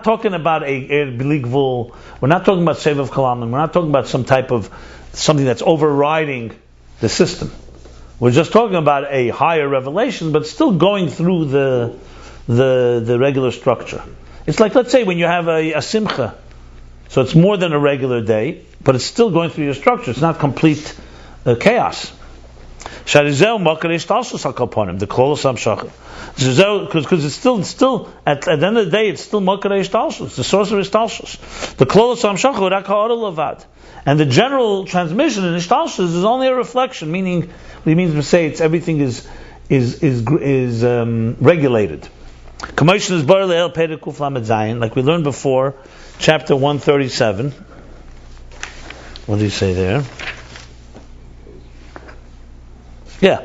talking about a biligvul, we're not talking about Sevav Kalamim, we're not talking about something that's overriding the system. We're just talking about a higher revelation, but still going through the regular structure. It's like, let's say, when you have a simcha, so it's more than a regular day, but it's still going through your structure. It's not complete chaos. Because it's still at the end of the day, it's still Makarei Shtalshus. It's the source of Ishtalshus. The Klolos Hamshachah Rak Ha'ara Levad. And the general transmission in Ishtalshus is only a reflection, meaning what he means to say it's everything is regulated. Commotion is Bar Le'el Perek Kuf Lamed Zayin, like we learned before, chapter 137. What do you say there? Yeah.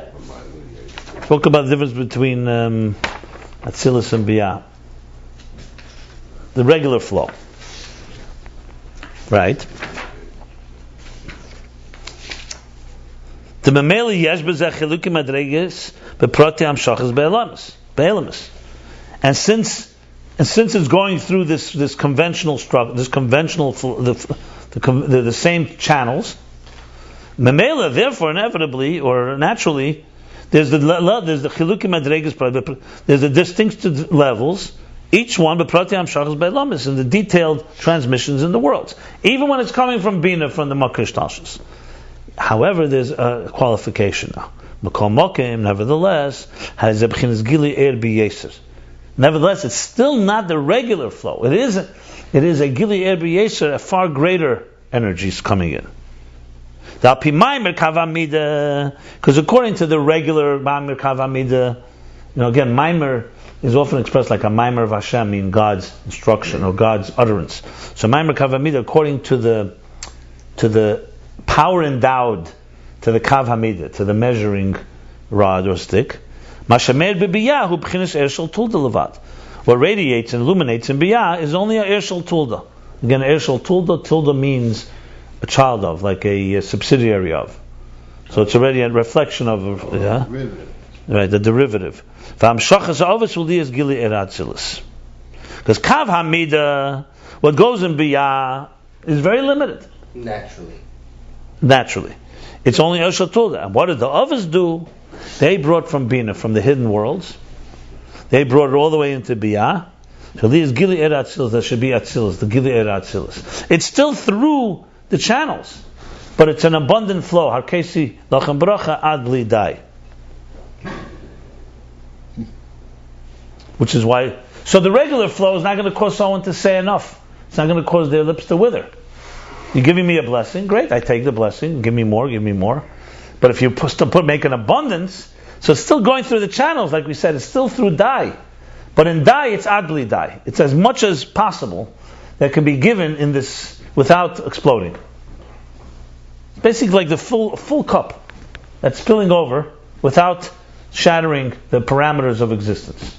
Spoke about the difference between Atzilus and Biyah. The regular flow. Right? The Mameli Yesh B'zeh Chiluki Madreges B'prati Hamshachas Be'elamis. And since it's going through this conventional structure, the same channels, Mamela, therefore, inevitably or naturally, there's the chilukim madregas, there's the distinct levels, each one b'prati hamshachas be'elamis, in the detailed transmissions in the worlds, even when it's coming from Binah, from the Makar Shtalshus. However, there's a qualification now. Makom Mokim, nevertheless, has b'chinas gili er b'yeser. Nevertheless, it's still not the regular flow. It is a gili er b'yeser, a far greater energy is coming in. Because according to the regular Maimer Kavamida, again, Maimer is often expressed like a Maimer of Hashem, meaning God's instruction or God's utterance. So Maimer Kavamida, according to the power endowed to the Kavamida, to the measuring rod or stick, what radiates and illuminates in Biyah is only a Ershel Tulda. Again, Ershel Tulda means a child of, like a subsidiary of. So it's already a reflection of, right, the derivative. Because Kav Hamida, what goes in Biyah, is very limited. Naturally. It's only Ershel Tulda. And what did the others do? They brought from Binah, from the hidden worlds. They brought it all the way into Biyah. So there is Gili Er Atzilus, there should be Atzilus, the Gili Er Atzilus. It's still through the channels, but it's an abundant flow. Harkesi lachem bracha ad li dai. Which is why. So the regular flow is not going to cause someone to say enough. It's not going to cause their lips to wither. You're giving me a blessing, great. I take the blessing. Give me more. But if you make an abundance, so it's still going through the channels, like we said. It's still through dai, but in dai it's ad li dai. It's as much as possible that can be given in this, without exploding. Basically like the full cup that's spilling over without shattering the parameters of existence.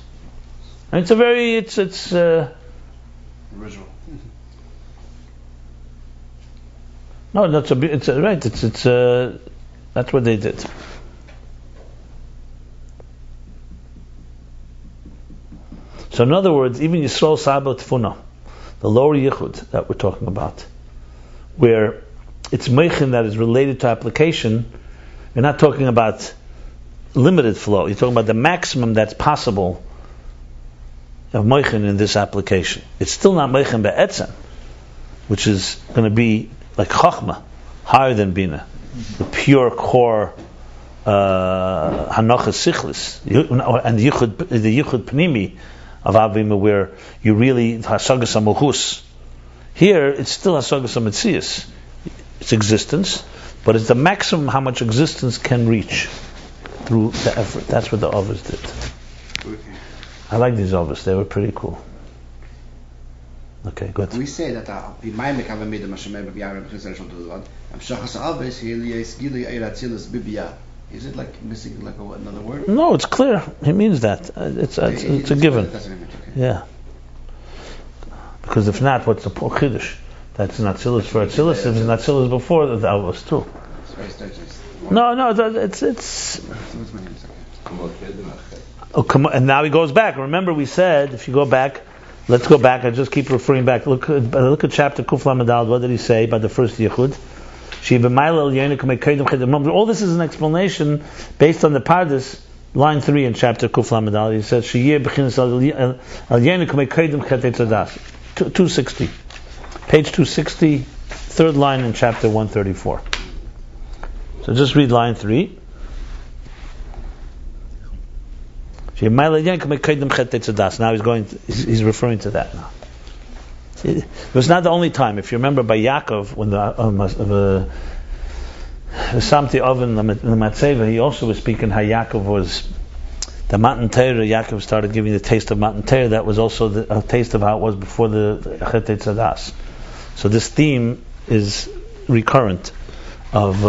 And it's original. No, that's what they did. So in other words, even Yisrael Sabbat Tfuna, the lower yichud that we're talking about, where it's meichin that is related to application, you're not talking about limited flow, you're talking about the maximum that's possible of meichin in this application. It's still not meichin be'etzen, which is going to be like chachma, higher than bina, the pure core hanachas sichlis, and the yichud pnimi of Avima, where you really hasagas amuchus. Here, it's still hasagas ametzias. It's existence, but it's the maximum how much existence can reach through the effort. That's what the others did. Okay. I like these others; they were pretty cool. Okay, good. We say that Maimer Kavamida Mashamer B'Yar B'Chizar Shal Tulad Hamshachas Avis Hiliyes Gili Eir Atzilus B'Biyah. Is it like missing like another word? No, it's clear. He means that. It's a given. Okay. Yeah. Because if not, what's the chiddush? That's not Atzilus for Atzilus. If it's not Atzilus before, that was too. It's very strange. No, it's. And now he goes back. Remember, we said if you go back, let's go back. I just keep referring back. Look at chapter Kuf Lamed Daled. What did he say about the first Yichud? All this is an explanation based on the Pardes, line 3 in chapter Kuf Lamed Daled. He says, 260. Page 260, third line in chapter 134. So just read line 3. Now he's referring to that now. It was not the only time. If you remember by Yaakov, when the Samti Oven the Matzeva, he also was speaking how Yaakov was the Matan Torah. Yaakov started giving the taste of Matan Torah. That was also a taste of how it was before the Chet Tzadas. So this theme is recurrent. Of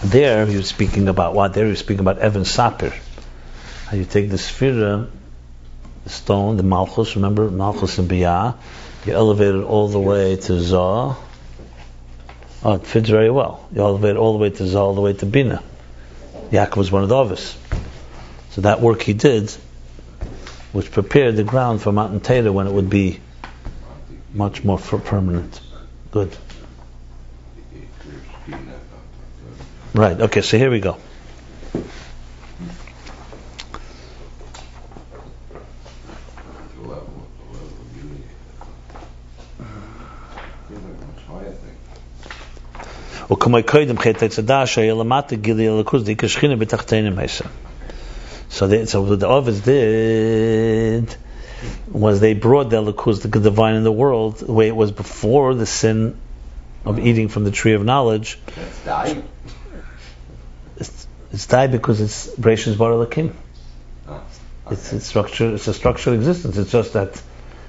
there he was speaking about what? There he was speaking about Evan Sapir. How you take the Sphira, the stone, the Malchus, remember Malchus and Biyah, you elevate it all the way to Zah. Oh, it fits very well. You elevate it all the way to Zah, all the way to Binah. Yaakov was one of the Ovis. So that work he did, which prepared the ground for Matan Torah when it would be much more permanent. Good. Right, okay, so here we go. So the Ovis did was they brought the Elikuz, the divine in the world, the way it was before the sin of eating from the tree of knowledge. That's died. It's died because it's Breishis Bar Elokim. It's a structural existence. It's just that,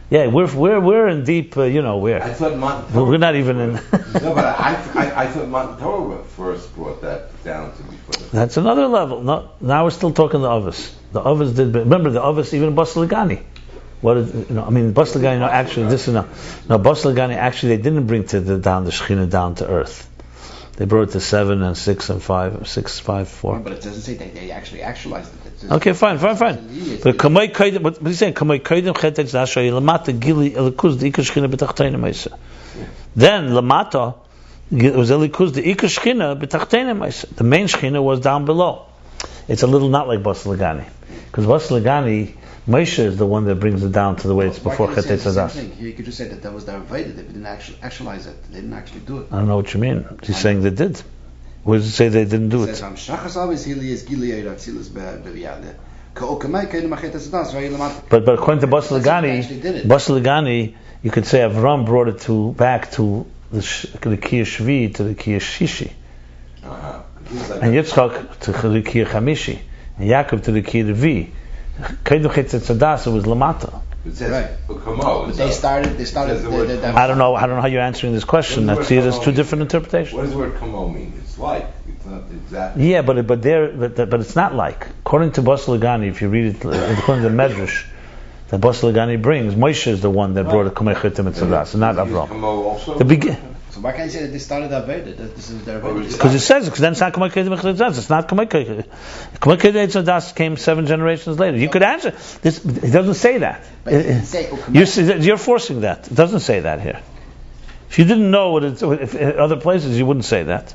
yeah, we're in deep, where I thought Matan Torah. We're not even in. No, but I thought Matan Torah first brought that down to before. That's another level. No, now we're still talking the Ovis. The Ovis did. Remember the Ovis, even Bas Lagani. What is Bas Lagani? Actually, Bas Lagani actually they didn't bring the Shekhinah down to earth. They brought it to 7 and 6 and 5, 6, 5, 4. But it doesn't say they actually actualized it. Okay, fine. But Kamei Kaidem, what he's saying, Kamei Kaidem Chetet Zashay Lamata Gili Elikuz the Ikar Shechina B'Tachteina Meisa. Then Lamata it was Elikuz the Ikar Shechina B'Tachteina Meisa. The main Shechina was down below. It's a little not like Bas Lagani, because Bas Lagani, Moshe is the one that brings it down to the way it's before Chet Tzadas. You could just say that was their Veda. They didn't actualize it. They didn't actually do it. I don't know what you mean. He's saying they did. Where does it say they didn't do it? But according to Bas Lagani, you could say Avram brought it back to the Kiyah Shvi, to the Kiyah Shishi. And Yitzchak to the Kiyah Chamishi. And Yaakov to the Kiyah Revi. Kedem Chet Tzadas was Lamata. Right. But they started. I don't know how you're answering this question. I see it as two different interpretations. What does the word kamo mean? It's like. It's not exactly. Yeah, but it's not like. According to Bas Lagani, if you read it according to the Medrash that Bas Lagani brings, Moshe is the one that brought a Kamei Chet Tzadas, not Avram. So why can't you say that they started that Veda? That this is their Veda? Because it says, because then it's not Kamei Chet Tzadas. It's not Kamei Chet Tzadas came 7 generations later. You could answer this. It doesn't say that. You're forcing that. It doesn't say that here. If you didn't know if other places, you wouldn't say that.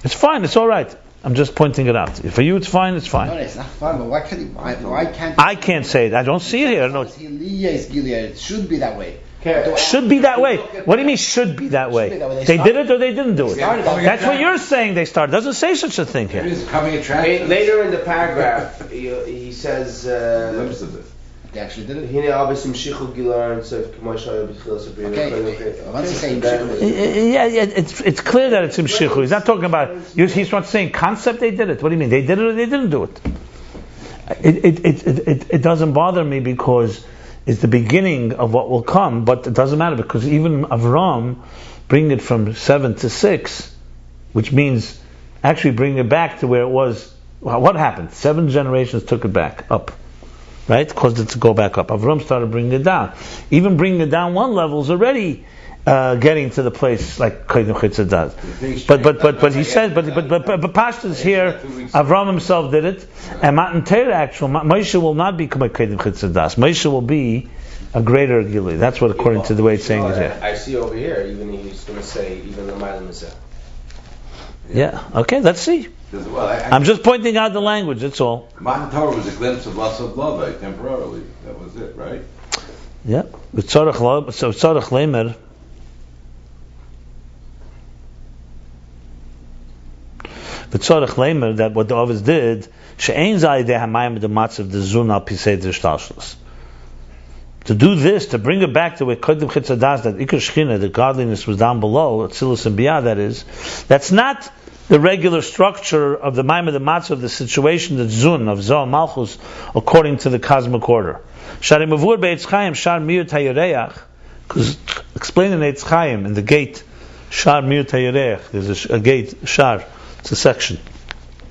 It's fine. It's all right. I'm just pointing it out. For you, it's fine. It's fine. No, it's not fine. But why can't? I can't say it. I don't see it here. I don't. It should be that way. Should be that way. What do you mean should be that way? They did it or they didn't do it? That's what you're saying they started. It doesn't say such a thing here. Later in the paragraph, he says they actually did it. It's clear that it's Imshichu. He's not talking about, he's not saying concept they did it. What do you mean? They did it or they didn't do it? It doesn't bother me because it's the beginning of what will come, but it doesn't matter because even Avram bring it from 7 to 6, which means actually bring it back to where it was. What happened? 7 generations took it back up, right? Caused it to go back up. Avram started bringing it down. Even bringing it down 1 level is already getting to the place like Kodim Chitza does. But he said, but Pashtas here, Avram himself did it, and Matan Torah actual Moshe will not become a Kodim Chitza das. Moshe will be a greater Gilui. That's what according to the way it's saying it here. I see over here, even he's going to say even the Mailam is. Yeah. Okay. Let's see. I'm just pointing out the language. That's all. Matan Torah was a glimpse of loss of love temporarily. That was it, right? Yeah. V'tzorach lemer. V'tzorach lemer, that what the Ovis did, she'ein zayideh hamayim d'matzav d'zun al pisei d'shtalshlos. To do this, to bring it back to where Kodim Chitza das, that Ikar Shechina, the godliness was down below, Atzilus and Biyah, that is, that's not the regular structure of the Maimah the Matzah of the situation, the Zun of Zoh Malchus, according to the cosmic order. Shari Mavur Be'etz Chaim, Shar Mir Tayareach, because explain in Eitz Chaim, in the gate, Shar Mir Tayareach, there's a gate, Shar, it's a section,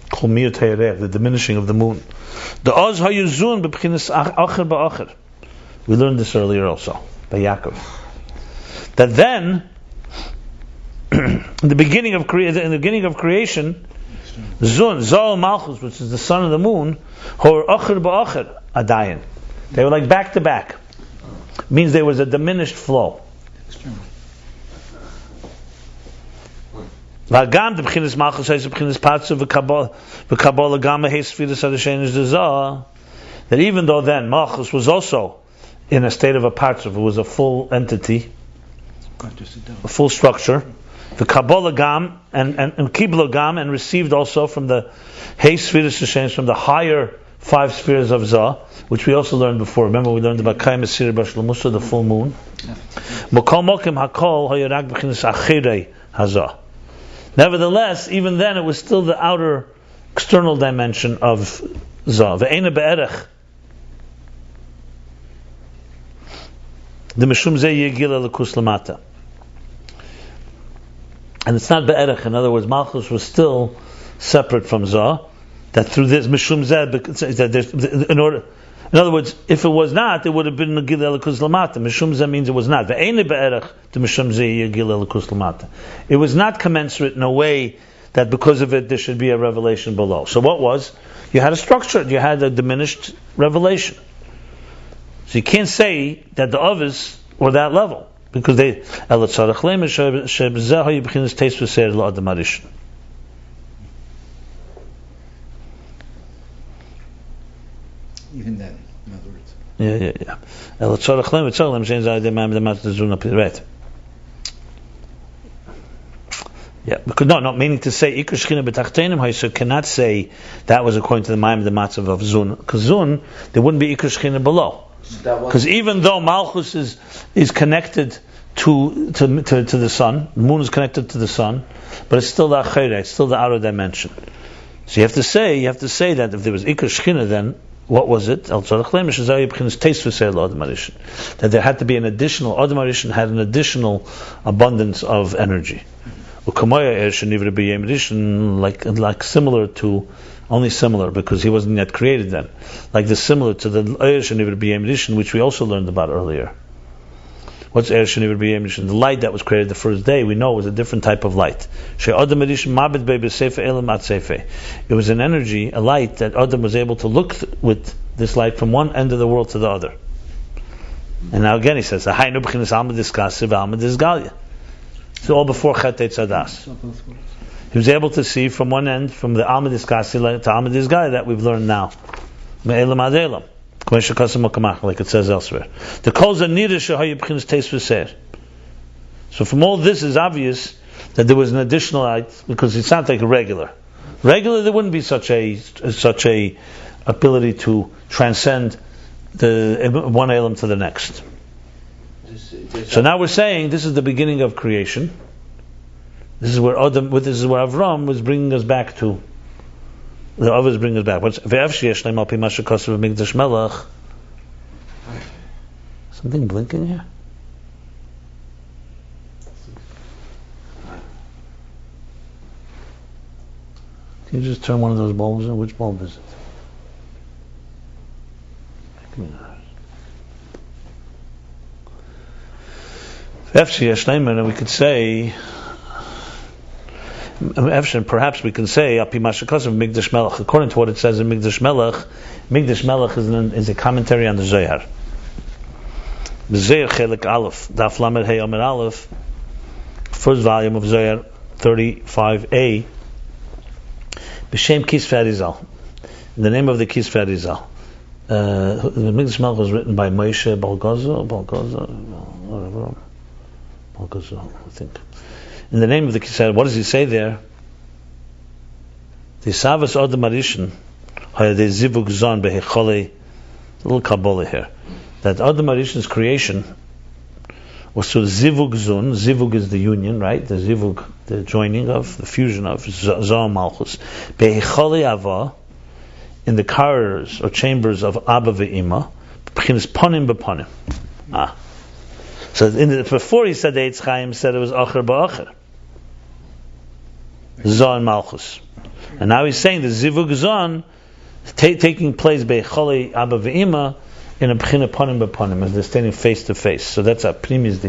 called Mir Tayareach, the diminishing of the moon. The Oz HaYuzun B'Pchinas Acher Ba'acher. We learned this earlier also, by Yaakov. That then, in the beginning of creation, Zun, Zoh Malchus, which is the sun and the moon, Hor Acher Ba'acher, Adayin. They were like back to back. Means there was a diminished flow. V'agam d'b'chinas Malchus heis d'b'chinas Patzu v'Kabbalah Gama heis Sfiras Adashen is the Zoh. That even though then Malchus was also in a state of a Patzu, it was a full entity, a full structure. The Kabbalah Gam and Kibla Gam, and received also from the Hey Spheres Hashem, from the higher 5 spheres of Zah, which we also learned before. Remember, we learned about Kayim Esir Bashla, the full moon. Nevertheless, even then, it was still the outer external dimension of Zah. Ve'ena be'erech. The Mishum Zeh Yegila L'kus Lamata. And it's not be'erech. In other words, Malchus was still separate from Zah. That through this Mishum Zeh, in other words, if it was not, it would have been Yegila L'kus Lamata. Mishum Zeh means it was not. Ve'ena be'erech the Mishum Zeh Yegila L'kus Lamata. It was not commensurate in a way that because of it there should be a revelation below. So what was? You had a structure. You had a diminished revelation. So you can't say that the others were that level, because they even then, in other words. Yeah. Yeah, because no, meaning to say Ikar Shechina b'tachtenim ha'yisur cannot say that was according to the Maim the Matzav of Zun, because Zun there wouldn't be Ikar Shechina below. Because even though Malchus is connected to the sun, the moon is connected to the sun, but it's still the Achayra, it's still the outer dimension. So you have to say that if there was Ikar Shechina, then what was it? That there had to be an additional, Adam Arishan had an additional abundance of energy. Like similar to, only similar because he wasn't yet created then. Like similar to the Eir Sheniv B'Yem Rishon, which we also learned about earlier. What's Eir Sheniv B'Yem Rishon? The light that was created the first day, we know was a different type of light. It was an energy, a light that Adam was able to look with this light from one end of the world to the other. And now again he says, it's all before Chet Tzadas. He was able to see from one end, from the Alma Diskasi to Alma Disgai, that we've learned now. Me'elam ad elam. Like it says elsewhere. The calls are needed so from all this is obvious that there was an additional light, because it's not like a regular. Regular, there wouldn't be such a ability to transcend the one elam to the next. So now we're saying this is the beginning of creation. This is where Avram was bringing us back to. The others bring us back. Something blinking here? Can you just turn one of those bulbs on? Which bulb is it? And we could say, perhaps we can say, Migdash Melech, according to what it says in Migdash Melech is a commentary on the Zohar. The Zohar Chelik Aleph, Daf Lamed Hey Amud Aleph, first volume of Zohar 35a, B'Shem Kisvei Arizal, in the name of the Kisvei Arizal. The Migdash Melech was written by Moshe Balgaza, I think. In the name of the Kisvei, what does he say there? The Savas Adam Arishan, the Zivug Zon Behechole, a little Kabbalah here. That Adam Arishan's creation was through Zivug Zun. Zivug is the union, right? The Zivug, the joining of, the fusion of Zon Malchus. Behechole Ava, in the corridors or chambers of Abba ve'Ima, begins Ponim bePonim. So before he said the Eitz Chaim, said it was Acher ba'Acher, Zon Malchus, and now he's saying the Zivug Zon taking place Behechole Abba ve'Ima in a Bechina Ponim bePonim, as they're standing face to face. So that's a Primis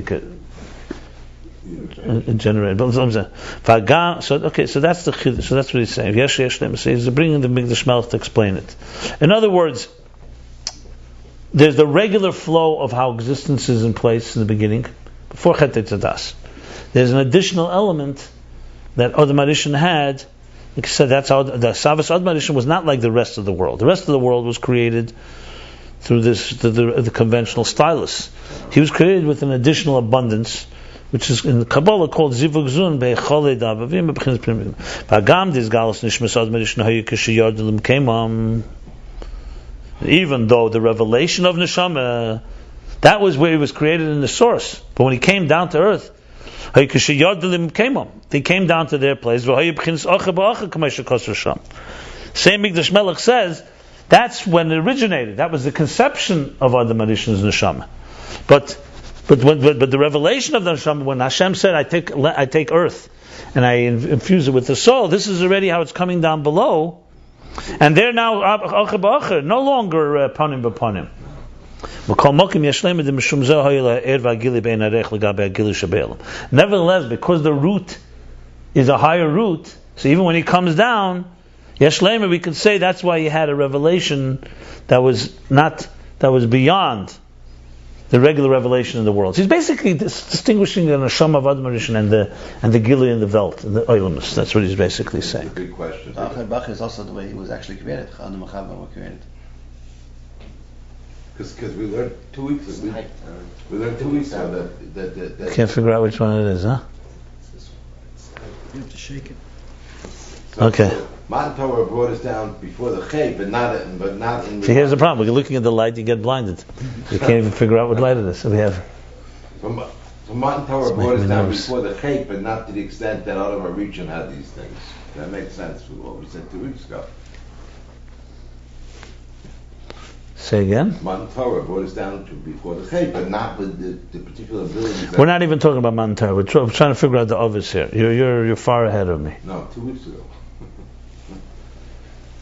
generated. So that's the Chiddush. So that's what he's saying. He's bringing the Migdash Melech to explain it. In other words, there's the regular flow of how existence is in place in the beginning, before Chet Tzadas. There's an additional element that Adam Arishan had. Like I said, that's how the Savas Adam Arishan was not like the rest of the world. The rest of the world was created through the conventional stylus. He was created with an additional abundance, which is in the Kabbalah called Zivug Zun Be'echolei Davavim Be'chinas Primim. V'agam dis galus nishmas Adam Arishan hayu k'sheyard l'im keimam. Even though the revelation of Neshama, that was where he was created in the source. But when he came down to earth, they came down to their place. Same Migdash Melech says, that's when it originated. That was the conception of Adam Arishan's Neshama. But the revelation of the Neshama, when Hashem said, I take earth and I infuse it with the soul, this is already how it's coming down below. And they're now no longer Ponim bePonim. Nevertheless, because the root is a higher root, so even when he comes down, Yeshlema, we could say that's why he had a revelation that was beyond the regular revelation in the world. So he's basically distinguishing the Neshama of Adam Arishan and the Gili in the Welt, and the Oilimus. That's what he's basically saying. Big question. Bach is also the way he was actually created. Chana Machava were created. Because we learned 2 weeks ago. We learned 2 weeks ago that Can't figure out which one it is, huh? You have to shake it. Okay. Matan Torah brought us down before the Chay, but not in the. See, here's the problem. When you're looking at the light, you get blinded. You can't even figure out what light it is. So we have. So Matan Torah brought us down before the Chay, but not to the extent that out of our region had these things. That makes sense with what we said 2 weeks ago. Say again? Matan Torah brought us down to before the Chay, but not with the particular abilities. We're not even talking about Matan Torah. We're trying to figure out the others here. You're far ahead of me. No, 2 weeks ago.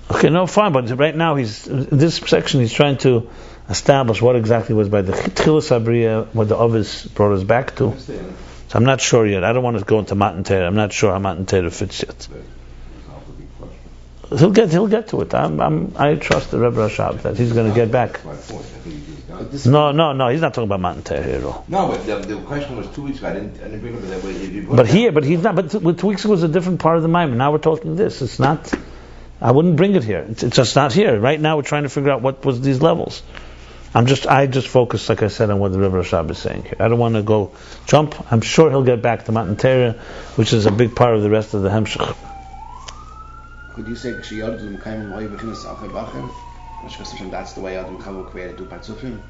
Okay, no, fine, but right now in this section he's trying to establish what exactly was by the Tchilas Abriya, what the others brought us back to. So I'm not sure yet. I don't want to go into Matan Torah. I'm not sure how Matan Torah fits yet. He'll get to it. I trust the Rebbe Rashab that he's going to get back. No, he's not talking about Matan Torah here at all. No, but the question was 2 weeks ago. I didn't bring it up that way. But he's not. But 2 weeks ago was a different part of the Maimon. Now we're talking this. It's not. I wouldn't bring it here. It's just not here. Right now we're trying to figure out what was these levels. I just focus, like I said, on what the Rebbe Rashab is saying here. I don't want to go jump. I'm sure he'll get back to Matan Torah, which is a big part of the rest of the Hemshech. Could you say that's the way Adam Chava created two Patzufim?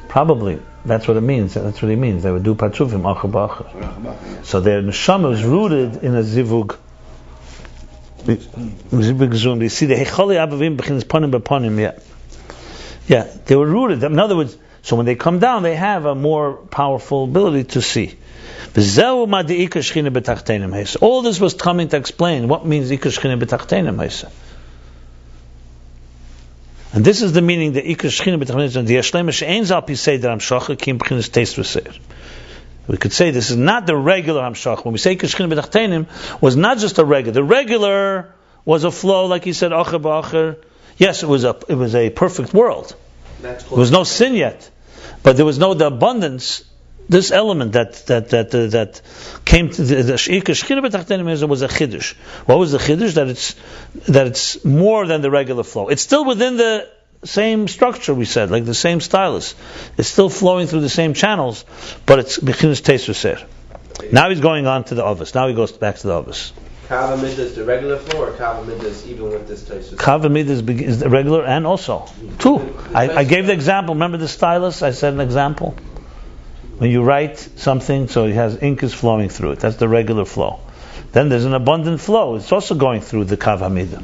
Probably. That's what it means. That's what he means. They would do Patzufim, Acher b'Acher. So their Neshama is rooted in a Zivug. You see the Hecholi Abavim Bechinas Ponim bePonim, yeah, they were rooted. In other words, so when they come down, they have a more powerful ability to see. All this was coming to explain what means Ikar Shechina B'Tachtenim Haisa. And this is the meaning that Ikar Shechina B'Tachtenim Haisa. The Yeshlema She'ein Zal Pisei Daram Shacha Kim Bechinas Teis V'Seir. We could say this is not the regular Hamshach. When we say Kishchina B'Tachtenim, was not just a regular. The regular was a flow, like he said, Acher B'Acher. Yes, it was a perfect world. There was no sin yet, but there was the abundance. This element that came to the Kishchina B'Tachtenim was a chiddush. What was the chiddush? That it's more than the regular flow. It's still within the same structure, we said, like the same stylus. It's still flowing through the same channels, but it's Bechinas Teisvaser. Now he's going on to the Ovis. Now he goes back to the Ovis. Kav Midah is the regular flow, or Kav Midah is even with this Teisvaser? Kav Midah is the regular and also. Two. I gave the example. Remember the stylus? I said an example. When you write something, so it has ink is flowing through it. That's the regular flow. Then there's an abundant flow. It's also going through the Kav Midah.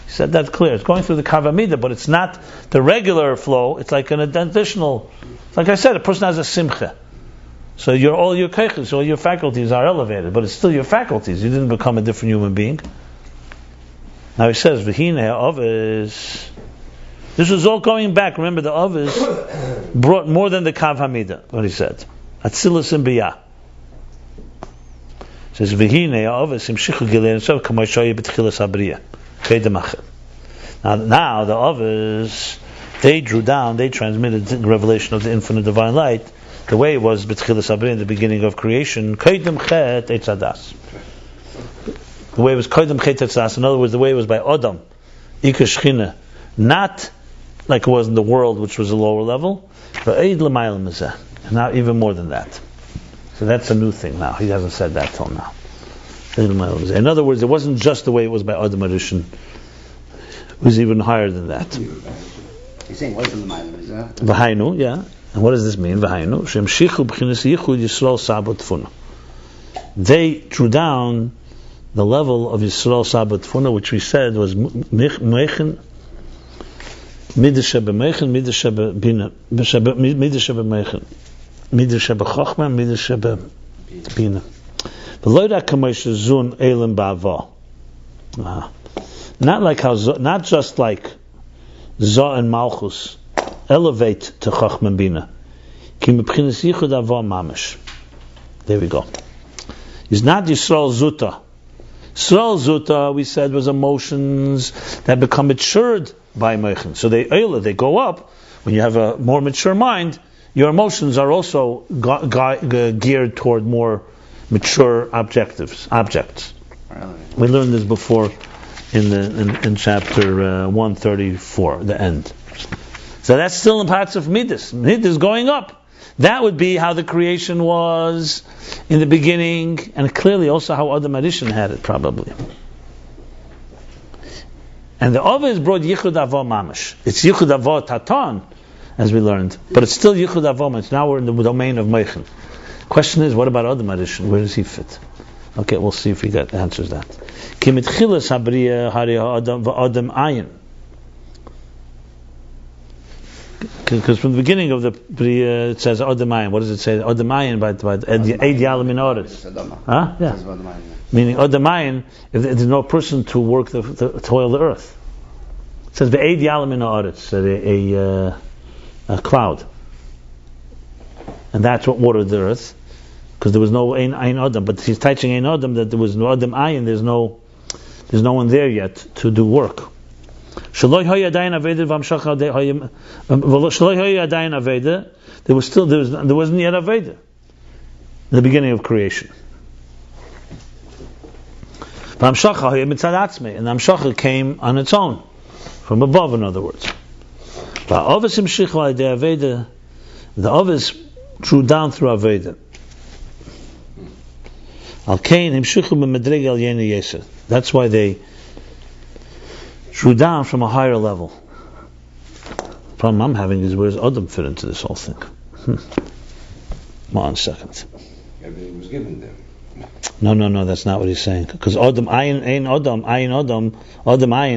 He said that clear. It's going through the Kav Midah, but it's not the regular flow. It's like an additional. Like I said, a person has a simcha. So all your keiches, all your faculties are elevated, but it's still your faculties. You didn't become a different human being. Now he says, V'hine ha'avis. This was all going back. Remember, the avis brought more than the Kav Midah. What he said, Atzilus and Biyah. He says, V'hine ha'avis imshichu gilein so k'may shoyeh b'tchilas habriyah. Now the others, they drew down, they transmitted the revelation of the infinite divine light the way it was b'tchilas habriyah in the beginning of creation. The way it was koydem chet etzadas. In other words, the way it was by Adam, Ika Shechina, not like it was in the world, which was a lower level, but and now even more than that. So that's a new thing now. He hasn't said that till now. In other words, it wasn't just the way it was by Adam Arishan. It was even higher than that. He's saying, what is the L'maylam? Is that? V'hainu, yeah. And what does this mean? V'hainu, shemshichu b'chinas yichud Yisrael sabot tfuna. They drew down the level of Yisrael sabot tfuna, which we said was meichen, midah shebemeichen, midah shebebina, midah shebemeichen, midah shebechachma, midah shebebina. Not just like Zah and Malchus elevate to Chachma and Bina. There we go. It's not Yisrael Zuta. Yisrael Zuta, we said, was emotions that become matured by Meichen. So they go up. When you have a more mature mind, your emotions are also geared toward more mature objects. We learned this before in chapter 134, the end. So that's still in parts of Midas. Midas going up. That would be how the creation was in the beginning, and clearly also how Adam Arishan had it, probably. And the Ova is brought Yichud Avo Mamash. It's Yichud Avo Tatan, as we learned, but it's still Yichud Avo Mamash. Now we're in the domain of Meichen. Question is, what about Adam Arishan? Where does he fit? Okay, we'll see if he answers that. Kimitchilas habriya hariya Adam v'Adam Ayin. Because from the beginning of the Bria, it says Adam Ayin. What does it say? Adam Ayin by Eid Yalam in Oretz. Huh? Yeah. Meaning Adam Ayin, if there's no person to work to toil the earth. It says the Eid Yalam in Oretz, a cloud. And that's what watered the earth, because there was no Ein Adam. But he's teaching Ein Adam that there was no Adam Ayin. There's no one there yet to do work. There was there wasn't yet Aveda in the beginning of creation. And Hamshacha came on its own, from above, in other words. The Ovis drew down through Aveda. That's why they drew down from a higher level. The problem I'm having is, where's Adam fit into this whole thing? One second. Everything was given them. No, that's not what he's saying. Because Adam Ayin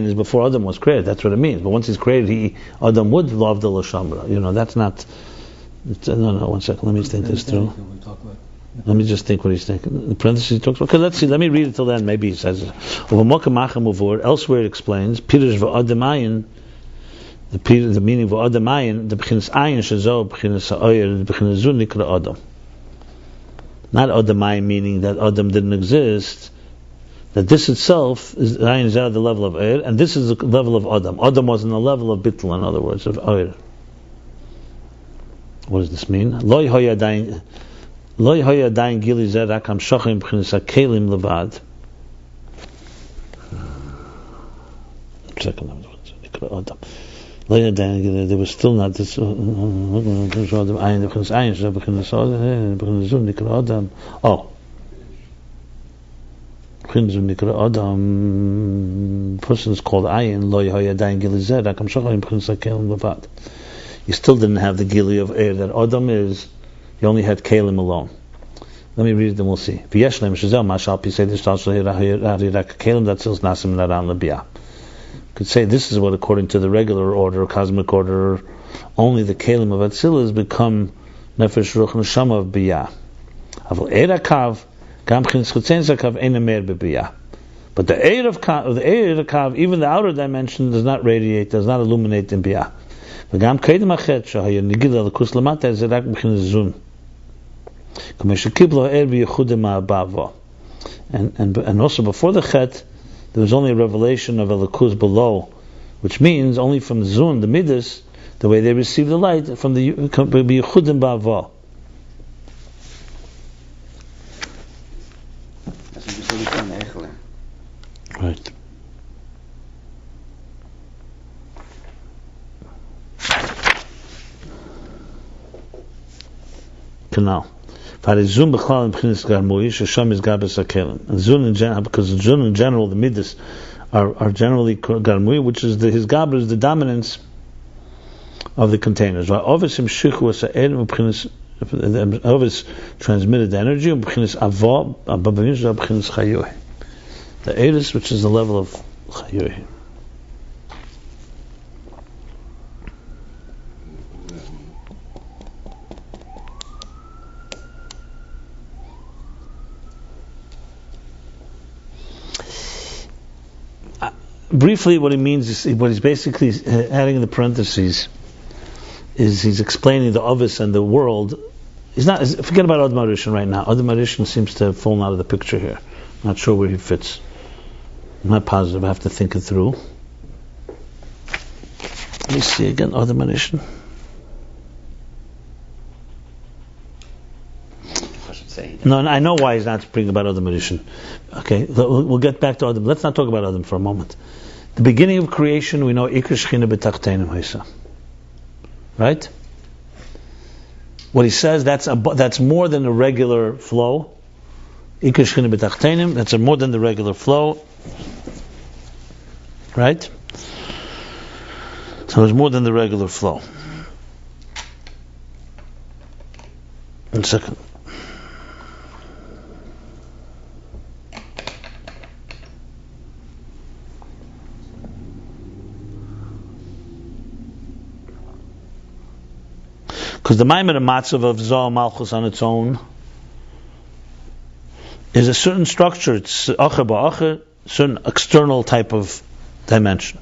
is before Adam was created. That's what it means. But once he's created, Adam would love the Lashamra. That's not. No, 1 second. Let me think this through. Let me just think what he's thinking. The parentheses he talks about. Okay, let's see. Let me read it till then. Maybe he says it. Elsewhere it explains Pirish v'Adamayin. The meaning of Adamayin, the B'chinas Ayin shezo, B'chinas Ha'oyer, the B'chinas Zu nikra Adam. not Adamai, meaning that Adam didn't exist, that this itself is Ayin is at the level of Eir, and this is the level of Adam. Adam was in the level of Bittul, in other words, of Eir. What does this mean? Loi hoya dain gili zeh rak hamshachim b'chinas hakelim levad. Second, Adam. There was still not this. Oh, person is called Ayin. You still didn't have the gili of air that Adam is. You only had Kalim alone. Let me read it and we'll see. Could say this is what, according to the regular order, cosmic order, only the Kalim of Atzilas become Nefesh Ruch Neshama of Biyah. But the Eir of Kav, even the outer dimension, does not radiate, does not illuminate in Biyah. And also before the Chet, there was only a revelation of Elokus below, which means only from Zun, the Midas, the way they receive the light, from the Yechudim Ba'ava. Right. Canal. Zun b'chlal in b'chinas garmui, shesham is gabes hakelim. And Zun in general, because Zun in general, the midas are generally garmui, which is his gabra is the dominance of the containers. Ovis transmitted energy, b'chinas avo, b'chinas chayuh. The eris, which is the level of chayuh. Briefly, what he means is, what he's basically adding in the parentheses is he's explaining the Ovis and the world. He's not. Forget about Adam Arishan right now. Adam Arishan seems to have fallen out of the picture here. I'm not sure where he fits. I'm not positive. I have to think it through. Let me see again. Adam Arishan. No, I know why he's not speaking about Adam Arishan. Okay, we'll get back to Adam. Let's not talk about Adam for a moment. The beginning of creation, we know Iker Shechina b'tachtenim haisa. Right? What he says, that's more than a regular flow. Iker Shechina b'tachtenim, that's more than the regular flow. Right? So it's more than the regular flow. 1 second. Because the Maimon and Matzav of Zohar Malchus on its own is a certain structure. It's acher ba'acher, certain external type of dimension.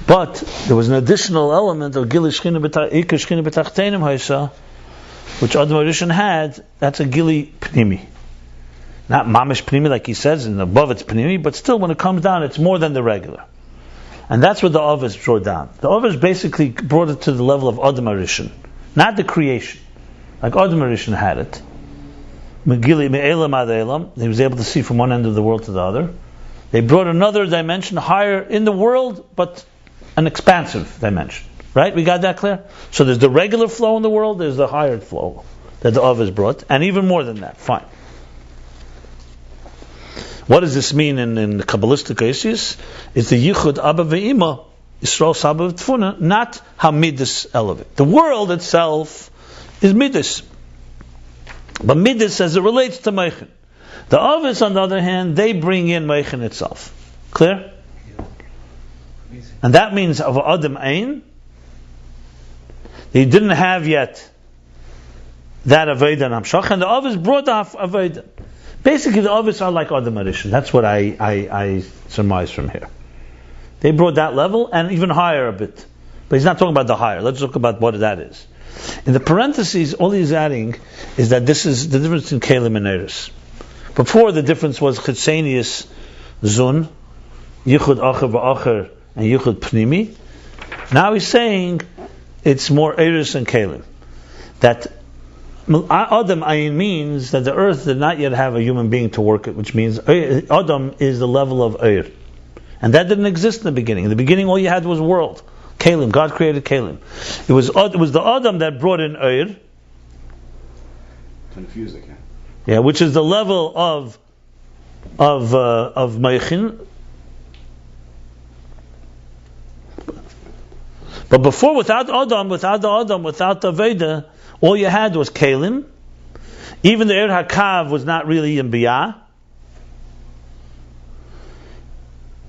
But there was an additional element of Gili Shechina B'tachtenim Haisa, which Adam Arishan had. That's a Gili Pnimi. Not mamish pnimi like he says, and above it's pnimi, but still when it comes down, it's more than the regular. And that's what the Ovis brought down. The Ovis basically brought it to the level of Adam Arishan, not the creation, like Adam Arishan had it. Megili me'elam ad elam, he was able to see from one end of the world to the other. They brought another dimension higher in the world, but an expansive dimension. Right? We got that clear? So there's the regular flow in the world, there's the higher flow that the Ovis brought, and even more than that. Fine. What does this mean in the Kabbalistic Isis? It's the Yichud Abba Ve'ima, Yisrael Saba V'Tfuna, not how Midas elevate. The world itself is Midas. But Midas as it relates to Meichin. The Ovis, on the other hand, they bring in Meichin itself. Clear? And that means of Adam Ayin, he didn't have yet that Aveda and Hamshach, and the Ovis brought off Aveda. Basically, the Ovis are like Adam Arishan. That's what I surmise from here. They brought that level and even higher a bit. But he's not talking about the higher. Let's talk about what that is. In the parentheses, all he's adding is that this is the difference in Kalim and Eris. Before, the difference was Chitzenius Zun, Yichud Acher V'Acher, and Yichud Pnimi. Now he's saying it's more Eris and Kalim. That Adam Ayin means that the earth did not yet have a human being to work it, which means Adam is the level of Eir. And that didn't exist in the beginning. In the beginning, all you had was world. Kalim. God created Kalim. It was the Adam that brought in Eir. Confusing, yeah. Yeah, which is the level of Meichin. But before, without the Adam, without the Veda, all you had was Kalim. Even the Eir HaKav was not really in Biyah.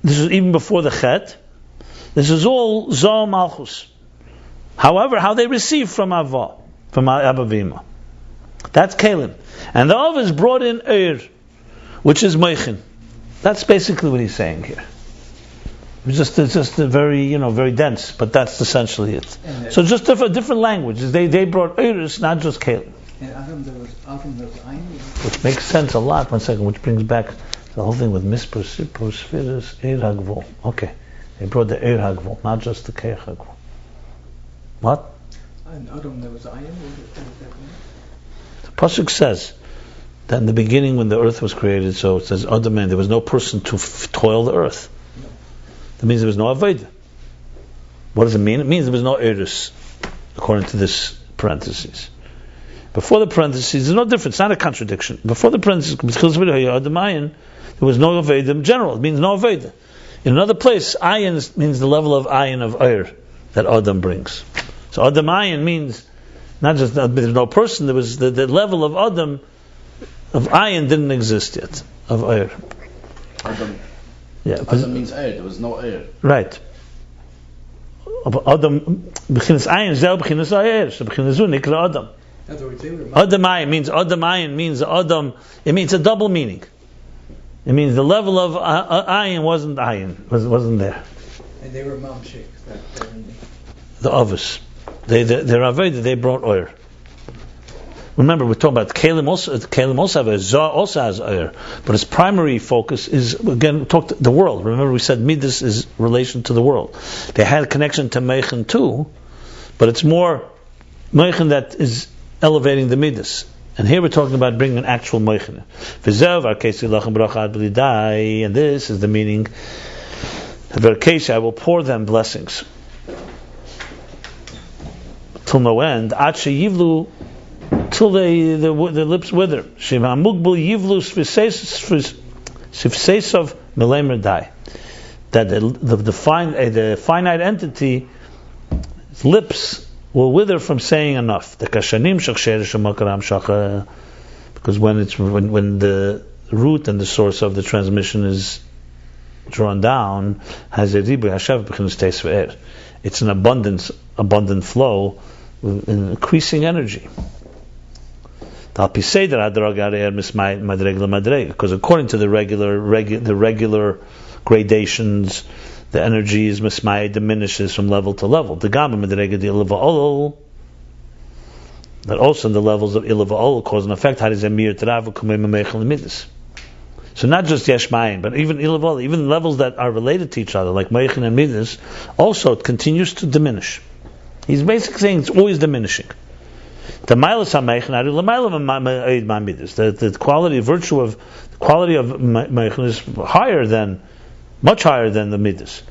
This is even before the Chet. This is all Zoh Malchus. However, how they receive from Avva, from Abba Vima. That's Kalim. And the Av is brought in Eir, which is Meichin. That's basically what he's saying here. It's just a very, very dense, but that's essentially it. So just different languages. They brought Eiris, not just Kalim. And Adam, there was Ayin. Which makes sense a lot. One second, which brings back the whole thing with Mispar, Sipur, Sfiris, Eir Hagvul. Okay. They brought the Eir Hagvul, not just the Keich Hagvul. What? And Adam, there was Ayin. The Pasuk says that in the beginning when the earth was created, so it says, Adam, there was no person to toil the earth. That means there was no Avodah. What does it mean? It means there was no Eris, according to this parentheses. Before the parentheses, there's no difference, it's not a contradiction. Before the parentheses, there was no Avodah in general. It means no Avodah. In another place, Ayin means the level of Ayin of Eir that Adam brings. So Adam Ayin means not just that there's no person, there was the level of Adam, of Ayin didn't exist yet, of Eir. Adam. Yeah, Adam means air. There was no air. Right. Adam, b'chinas ayin, zel b'chinas ayer, so b'chinas zu nikra Adam. Adam ayin means Adam. It means a double meaning. It means the level of ayin wasn't there. And they were mamshik. The others, their Aveda, they brought oil. Remember, we're talking about Kalim also. Kalim also have Zah also has Eir, but its primary focus is again the world. Remember, we said Midas is relation to the world. They had a connection to Meichin too, but it's more Meichin that is elevating the Midas. And here we're talking about bringing an actual Meichin. And this is the meaning. I will pour them blessings till no end. Till the lips wither. That the finite entity lips will wither from saying enough. Because when the root and the source of the transmission is drawn down, it's an abundant flow with increasing energy. Because according to the regular gradations, the energy is mismayed, diminishes from level to level. That also in the levels of ilava'ol cause an effect. So not just yeshmayim, but even ilava'ol, even levels that are related to each other, like meichin and midas, also it continues to diminish. He's basically saying it's always diminishing. The quality, virtue of the quality of meichin is much higher than the midas.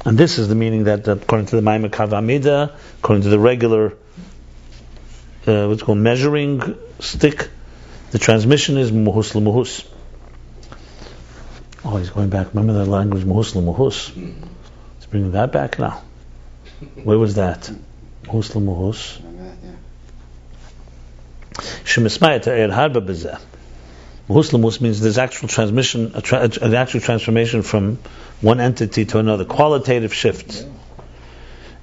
And this is the meaning that according to the Maimer Kavamida, according to the regular what's called measuring stick, the transmission is muhus l'muhus. Oh, he's going back. Remember that language, muhus l'muhus? He's bringing that back now. Where was that? Muhus l'muhus. Shemismayat ha'er harba b'zeh. Muhus l'muhus means there's actual transmission, an actual transformation from one entity to another, qualitative shifts.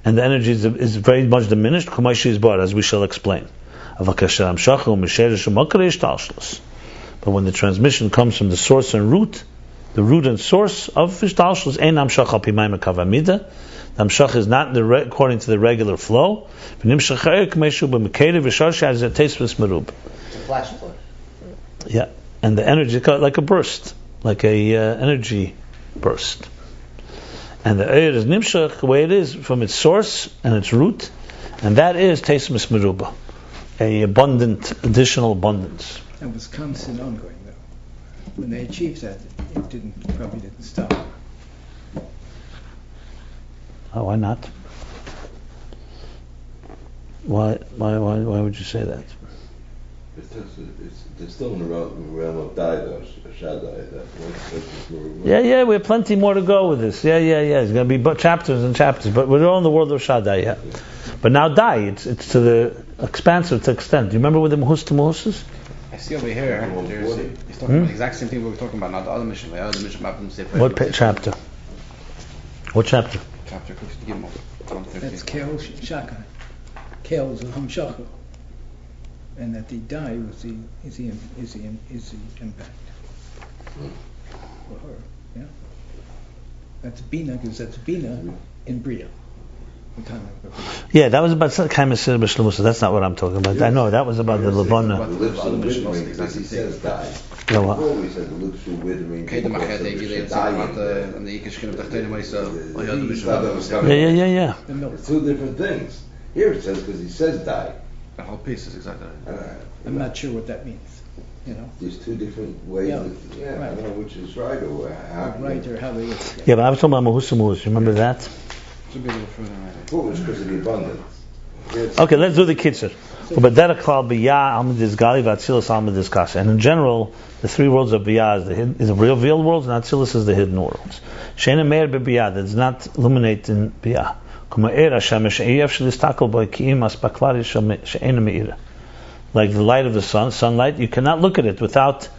And the energy is very much diminished, as we shall explain. But But when the transmission comes from the source and root, the root and source of Vishtalshus, Ein Hamshach Al Pi Mayim Kavamida. The Hamshach is not according to the regular flow. It's a flash flood. Yeah, and the energy like a burst, like a energy burst. And the Eir is Nimshach, the way it is, from its source and its root, and that is Teismus Meruba, a abundant, additional abundance. It was constant ongoing, though. When they achieved that, it probably didn't stop. Oh, why not? Why would you say that? It's still in the realm of Dai, Shaddai. Yeah, we have plenty more to go with this. Yeah. It's going to be chapters and chapters, but we're all in the world of Shaddai, yeah. But now Dai, it's to the expansive to extent. Do you remember with the Mahus to Mahusas? I see over here, he's talking about the exact same thing we were talking about, not the other mission. The other mission happened to say. What chapter? What chapter? Chapter, give him That's Kel Shaka. Kel is a Hamshacha. And that the die was the impact for her. Yeah, that's Binah, because that's Binah in Bria. Yeah, that was about kind of B'Shlemusa. That's not what I'm talking about. I know that was about the Levana. He says die. Yeah, what? Before we said the lips were withering. Yeah. It's two different things. Here it says because he says die. The whole piece is exactly right. I'm not sure what that means. There's two different ways. Yeah, I don't know which is right or how. Right, or how they. Yeah, but I was talking about Mahus. Remember that? Should be a little further right. Foolish because of the abundance. Okay, let's do the Kitzur. And in general, the three worlds of Biyah is the revealed worlds, and Atzilus is the hidden worlds. Sheina Meir beBiyah, that does not illuminate in Biyah. Like the light of the sunlight, you cannot look at it without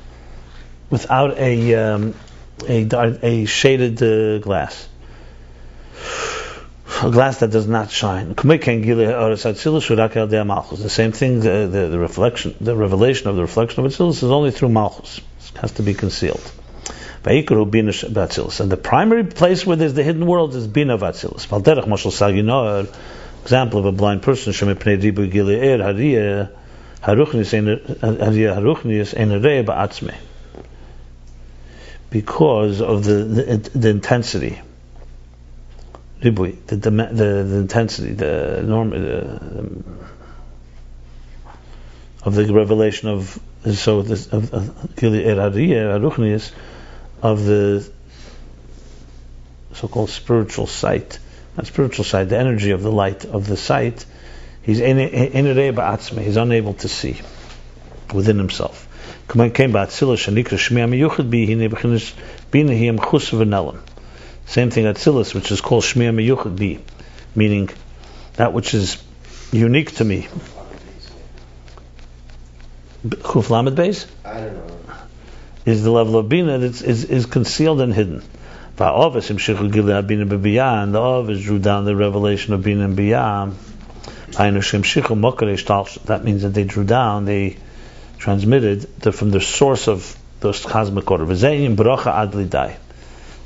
a shaded glass. A glass that does not shine. The same thing, the reflection, the revelation of the reflection of Atzilus is only through Malchus. It has to be concealed. And the primary place where there's the hidden world is Binah of Atzilus. Example of a blind person, because of the intensity. The intensity, the norm of the revelation of the so-called spiritual sight, not spiritual sight, the energy of the light of the sight. He's unable to see within himself. Same thing Atzilus, which is called Shmiya Meyuchad Bi, meaning that which is unique to me. Chuf Lamed Beis? I don't know. Is the level of Binah that is concealed and hidden. And the Ovis drew down the revelation of Binah and Biyah. That means that they drew down, they transmitted from the source of those cosmic order.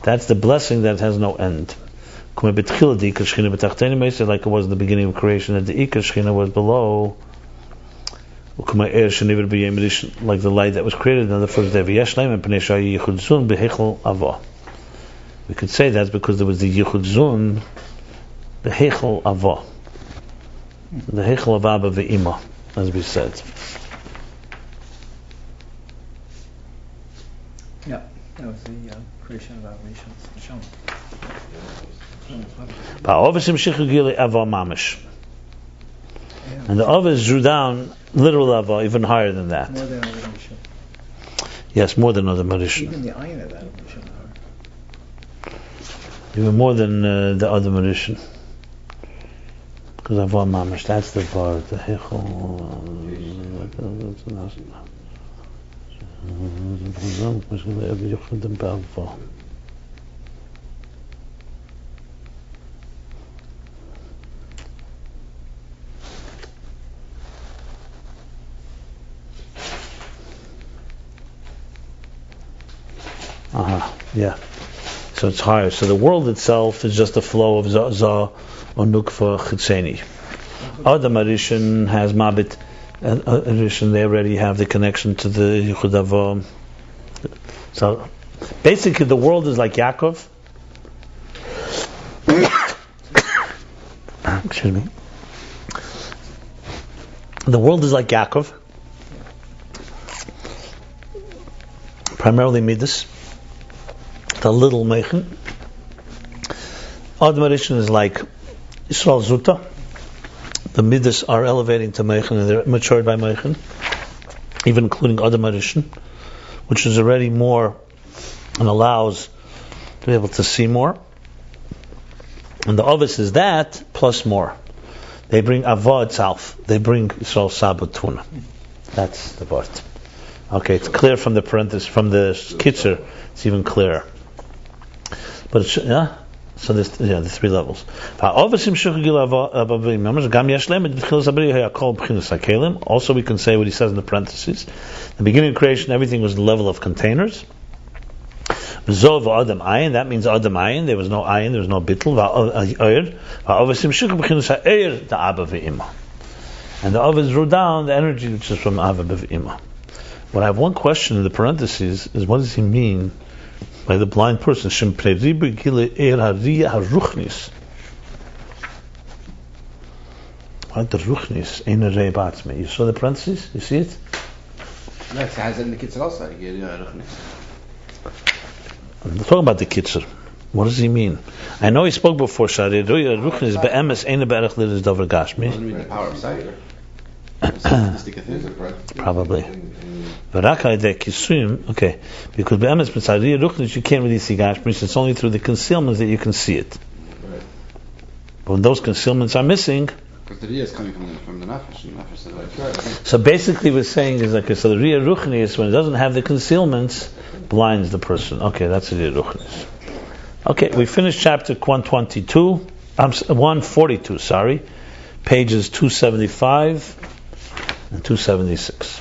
That's the blessing that has no end. Like it was in the beginning of creation, that the Ikar Shechina was below, like the light that was created on the first day. We could say that's because there was the Yichud Zun, the Heichel Ava, the Heichel of Abba Ve'ima, as we said. Yeah, that was the creation of our nations. And the Ovis drew down literal Ava even higher than that. More than other Marisha. Yes, more than other Marisha. Even the Ayin of that Marisha. Even more than the other Marisha. Because Ava Mamish, that's the part, the Hechel. Yeah. So it's higher. So the world itself is just a flow of Za or Nukva Chitzeni. Adam Arishan has Mabit Arishan, they already have the connection to the Yichud Avo. So basically the world is like Yaakov. Excuse me. The world is like Yaakov. Primarily Midas. The little Meichen. Adam Arishan is like Yisrael Zuta. The Midas are elevating to Meichen and they're matured by Meichen, even including Adam Arishan, which is already more and allows to be able to see more. And the Ovis is that plus more. They bring Ava itself. They bring Yisrael Sabatuna. That's the part. Okay, it's clear from the parenthesis, from the Kitzer, it's even clearer. But it's, yeah? So there's the three levels. Also we can say what he says in the parentheses. The beginning of creation, everything was the level of containers. Adam Ayin, that means Adam Ayin. There was no Ayin, there was no Bittul. And the Avos drew down the energy which is from Ava B'Ima. But I have one question in the parentheses is what does he mean by the blind person? You saw the parentheses? You see it? No, it has it in the Kitzer also. I'm talking about the Kitzer. What does he mean? I know he spoke before. Probably. Okay. Because you can't really see Gashmis, it's only through the concealments that you can see it. But when those concealments are missing, because the Riyah is coming from the Nafesh. So basically we're saying is like, so the Riyah Ruchnis, when it doesn't have the concealments, blinds the person. Okay, that's the Riyah Ruchnis. Okay, we finished chapter 142, pages 275 and 276.